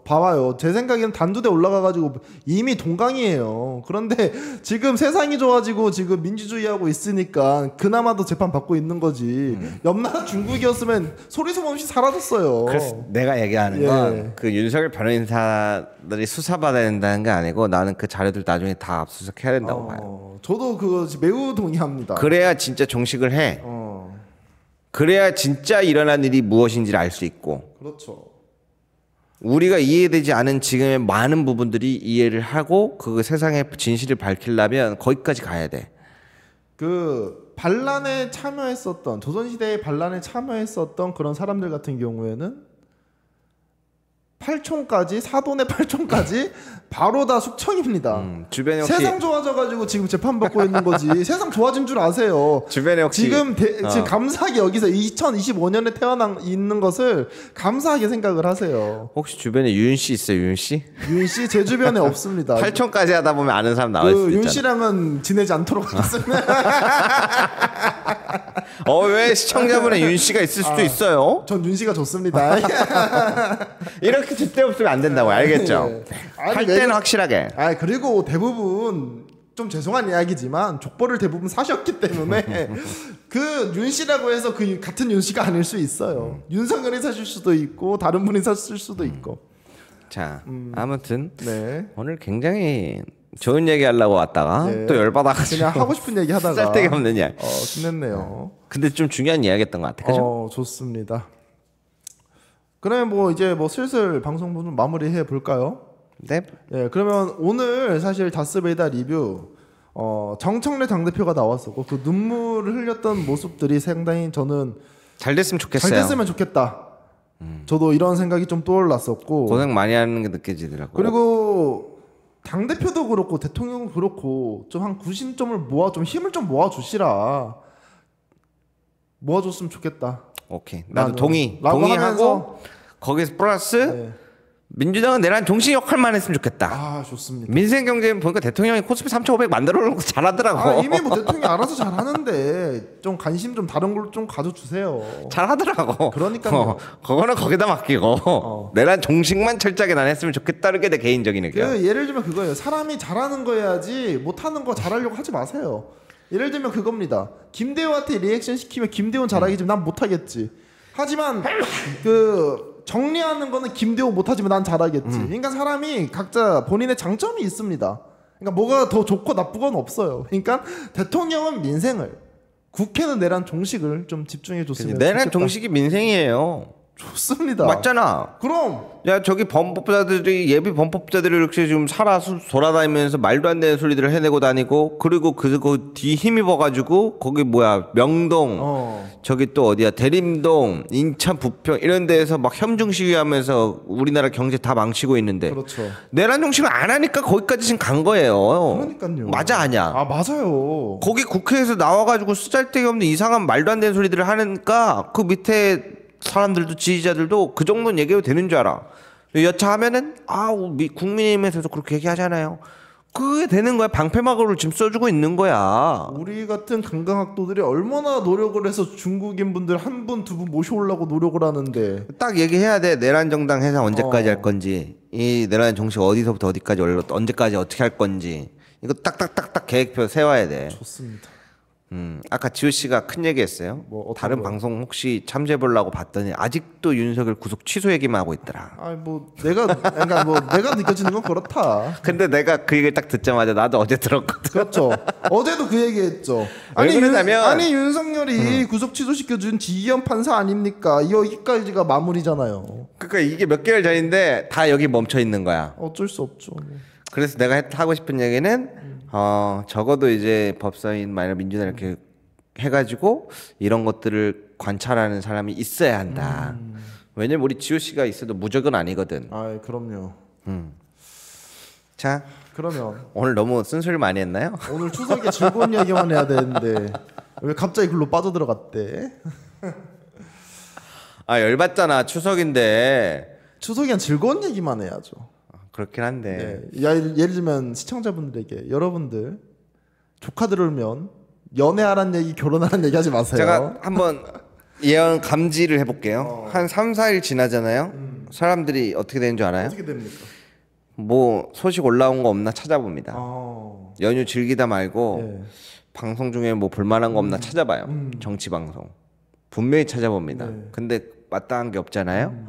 A: 봐봐요. 제 생각에는 단두대 올라가가지고 이미 동강이에요. 그런데 지금 세상이 좋아지고 지금 민주주의하고 있으니까 그나마도 재판 받고 있는 거지. 옆나라 중국이었으면 소리소문 없이 사라졌어요.
B: 그래서 내가 얘기하는 건 그 윤석열 변호인사들이 수사받아야 된다는 게 아니고 나는 그 자료들 나중에 다 압수수색해야 된다고 봐요.
A: 저도 그거 매우 동의합니다.
B: 그래야 진짜 종식을 해. 그래야 진짜 일어난 일이 무엇인지를 알 수 있고.
A: 그렇죠.
B: 우리가 이해되지 않은 지금의 많은 부분들이 이해를 하고 그 세상의 진실을 밝히려면 거기까지 가야 돼.
A: 그 반란에 참여했었던 조선시대의 반란에 참여했었던 그런 사람들 같은 경우에는 팔촌까지 사돈의 팔촌까지 바로 다 숙청입니다.
B: 주변에 혹시
A: 세상 좋아져가지고 지금 재판 받고 있는 거지. 세상 좋아진 줄 아세요.
B: 주변에 혹시
A: 지금 감사하게 여기서 2025년에 태어나 있는 것을 감사하게 생각을 하세요.
B: 혹시 주변에 윤 씨 있어요? 윤 씨?
A: 윤 씨 제 주변에 없습니다.
B: 8촌까지 하다 보면 아는 사람 나올 수도 있잖아.
A: 윤 씨랑은 지내지 않도록 하겠습니다.
B: 왜 시청자분의 윤 씨가 있을 수도 있어요?
A: 전 윤 씨가 좋습니다.
B: 이렇게 줏대 없으면 안 된다고 알겠죠? 할 때는 확실하게.
A: 그리고 대부분 좀 죄송한 이야기지만 족보를 대부분 사셨기 때문에 그 윤 씨라고 해서 그 같은 윤 씨가 아닐 수 있어요. 윤석열이 사실 수도 있고 다른 분이 샀을 수도 있고.
B: 자, 아무튼
A: 네.
B: 오늘 굉장히 좋은 얘기 하려고 왔다가 또 열받아가지고
A: 그냥 하고 싶은 얘기 하다가
B: 쓸데기 없는 이야기.
A: 끝냈네요.
B: 근데 좀 중요한 이야기였던 것 같아. 그죠?
A: 좋습니다. 그러면 뭐 이제 뭐 슬슬 방송 좀 마무리해 볼까요?
B: 네.
A: 예, 그러면 오늘 사실 다스베이다 리뷰 정청래 당대표가 나왔었고 그 눈물을 흘렸던 모습들이 상당히 저는
B: 잘 됐으면 좋겠어요.
A: 잘 됐으면 좋겠다. 저도 이런 생각이 좀 떠올랐었고
B: 고생 많이 하는 게 느껴지더라고요.
A: 그리고 당대표도 그렇고 대통령도 그렇고 좀 한 구심점을 좀 힘을 좀 모아주시라. 모아줬으면 좋겠다.
B: 오케이. 나도 동의하고 거기서 플러스 민주당은 내란 종신 역할만 했으면 좋겠다.
A: 좋습니다.
B: 민생경제 보니까 대통령이 코스피 3,500 만들어 놓고 잘하더라고.
A: 이미 뭐 대통령이 알아서 잘하는데 좀 관심 좀 다른 걸로 좀 가져주세요.
B: 잘하더라고.
A: 그러니까요.
B: 그거는 거기다 맡기고 내란 종식만 철저하게 난 했으면 좋겠다는 게 내 개인적인 의견.
A: 예를 들면 그거예요. 사람이 잘하는 거 해야지 못하는 거 잘하려고 하지 마세요. 예를 들면 그겁니다. 김대호한테 리액션 시키면 김대호는 잘하겠지만 난 못하겠지. 하지만 그 정리하는 거는 김대호 못하지만 난 잘하겠지. 그러니까 사람이 각자 본인의 장점이 있습니다. 그러니까 뭐가 더 좋고 나쁘건 없어요. 그러니까 대통령은 민생을, 국회는 내란 종식을 좀 집중해 줬으면
B: 내란
A: 좋겠다.
B: 종식이 민생이에요.
A: 좋습니다.
B: 맞잖아.
A: 그럼
B: 야 저기 범법자들이 예비 범법자들이 이렇게 지금 돌아다니면서 말도 안 되는 소리들을 해내고 다니고 그리고 그 뒤 힘입어가지고 거기 명동 저기 또 어디야 대림동 인천 부평 이런 데에서 막 현중 시위하면서 우리나라 경제 다 망치고 있는데
A: 그렇죠.
B: 내란 종식을 안 하니까 거기까지 지금 간 거예요.
A: 그러니까요.
B: 맞아 아니야?
A: 맞아요.
B: 거기 국회에서 나와가지고 쓰잘데기 없는 이상한 말도 안 되는 소리들을 하니까 그 밑에 사람들도 지지자들도 그 정도는 얘기해도 되는 줄 알아. 여차하면은 국민의힘에서도 그렇게 얘기하잖아요. 그게 되는 거야. 방패막으로 지금 써주고 있는 거야.
A: 우리 같은 강강학도들이 얼마나 노력을 해서 중국인 분들 한 분, 두 분 모셔오려고 노력을 하는데
B: 딱 얘기해야 돼. 내란 정당 해산 언제까지 할 건지, 이 내란 정식 어디서부터 어디까지 언제까지 어떻게 할 건지 이거 딱딱딱딱 계획표 세워야 돼.
A: 좋습니다.
B: 아까 지호 씨가 큰 얘기했어요. 다른 방송 혹시 참조해 보려고 봤더니 아직도 윤석열 구속 취소 얘기만 하고 있더라.
A: 내가 느껴지는 건 그렇다.
B: 근데 내가 그 얘기를 딱 듣자마자 나도 어제 들었거든.
A: 그렇죠. 어제도 그 얘기했죠.
B: 그러냐면
A: 윤석열이 구속 취소시켜준 지기현 판사 아닙니까? 여기까지가 마무리잖아요.
B: 그러니까 이게 몇 개월 전인데 다 여기 멈춰 있는 거야.
A: 어쩔 수 없죠.
B: 그래서 내가 하고 싶은 얘기는 적어도 이제 법사위나 만약 민주당 이렇게 해가지고 이런 것들을 관찰하는 사람이 있어야 한다. 왜냐면 우리 지호 씨가 있어도 무적은 아니거든.
A: 그럼요.
B: 자,
A: 그러면
B: 오늘 너무 쓴소리 많이 했나요?
A: 오늘 추석에 즐거운 얘기만 해야 되는데 왜 갑자기 글로 빠져들어갔대?
B: 아 열받잖아 추석인데.
A: 추석엔 즐거운 얘기만 해야죠.
B: 그렇긴 한데.
A: 네. 예를 들면 시청자분들에게 여러분들 조카 들으면 연애하란 얘기, 결혼하란 얘기 하지 마세요.
B: 제가 한번 예언 감지를 해볼게요. 한 3, 4일 지나잖아요. 사람들이 어떻게 되는 줄 알아요?
A: 어떻게 됩니까?
B: 뭐 소식 올라온 거 없나 찾아봅니다. 연휴 즐기다 말고
A: 네.
B: 방송 중에 뭐 볼만한 거 없나 찾아봐요. 정치 방송 분명히 찾아봅니다.
A: 네.
B: 근데 마땅한 게 없잖아요.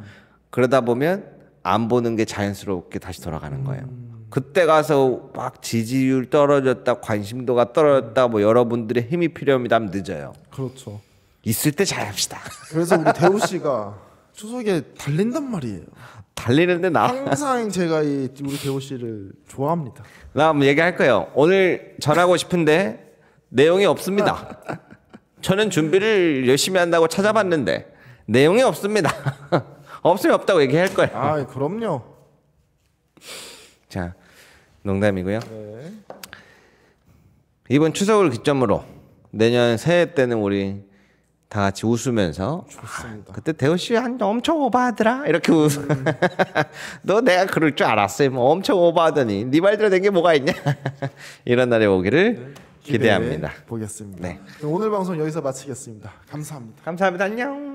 B: 그러다 보면 안 보는 게 자연스럽게 다시 돌아가는 거예요. 그때 가서 막 지지율 떨어졌다, 관심도가 떨어졌다, 뭐 여러분들의 힘이 필요합니다 하면 늦어요.
A: 그렇죠.
B: 있을 때 잘합시다.
A: 그래서 우리 대우 씨가 추석에 달린단 말이에요.
B: 달리는데 나
A: 항상 제가 이 우리 대우 씨를 좋아합니다.
B: 한번 얘기할 거예요. 오늘 전하고 싶은데 내용이 없습니다. 저는 준비를 열심히 한다고 찾아봤는데 내용이 없습니다. 없으면 없다고 얘기할 거예요.
A: 아, 그럼요.
B: 자, 농담이고요.
A: 네.
B: 이번 추석을 기점으로 내년 새해 때는 우리 다 같이 웃으면서
A: 좋습니다.
B: 그때 대호 씨 한 엄청 오버하더라 이렇게 웃어. 너 내가 그럴 줄 알았어. 뭐 엄청 오버하더니 네 말대로 된 게 뭐가 있냐. 이런 날이 오기를 기대합니다.
A: 보겠습니다.
B: 네.
A: 오늘 방송 여기서 마치겠습니다. 감사합니다.
B: 감사합니다. 안녕.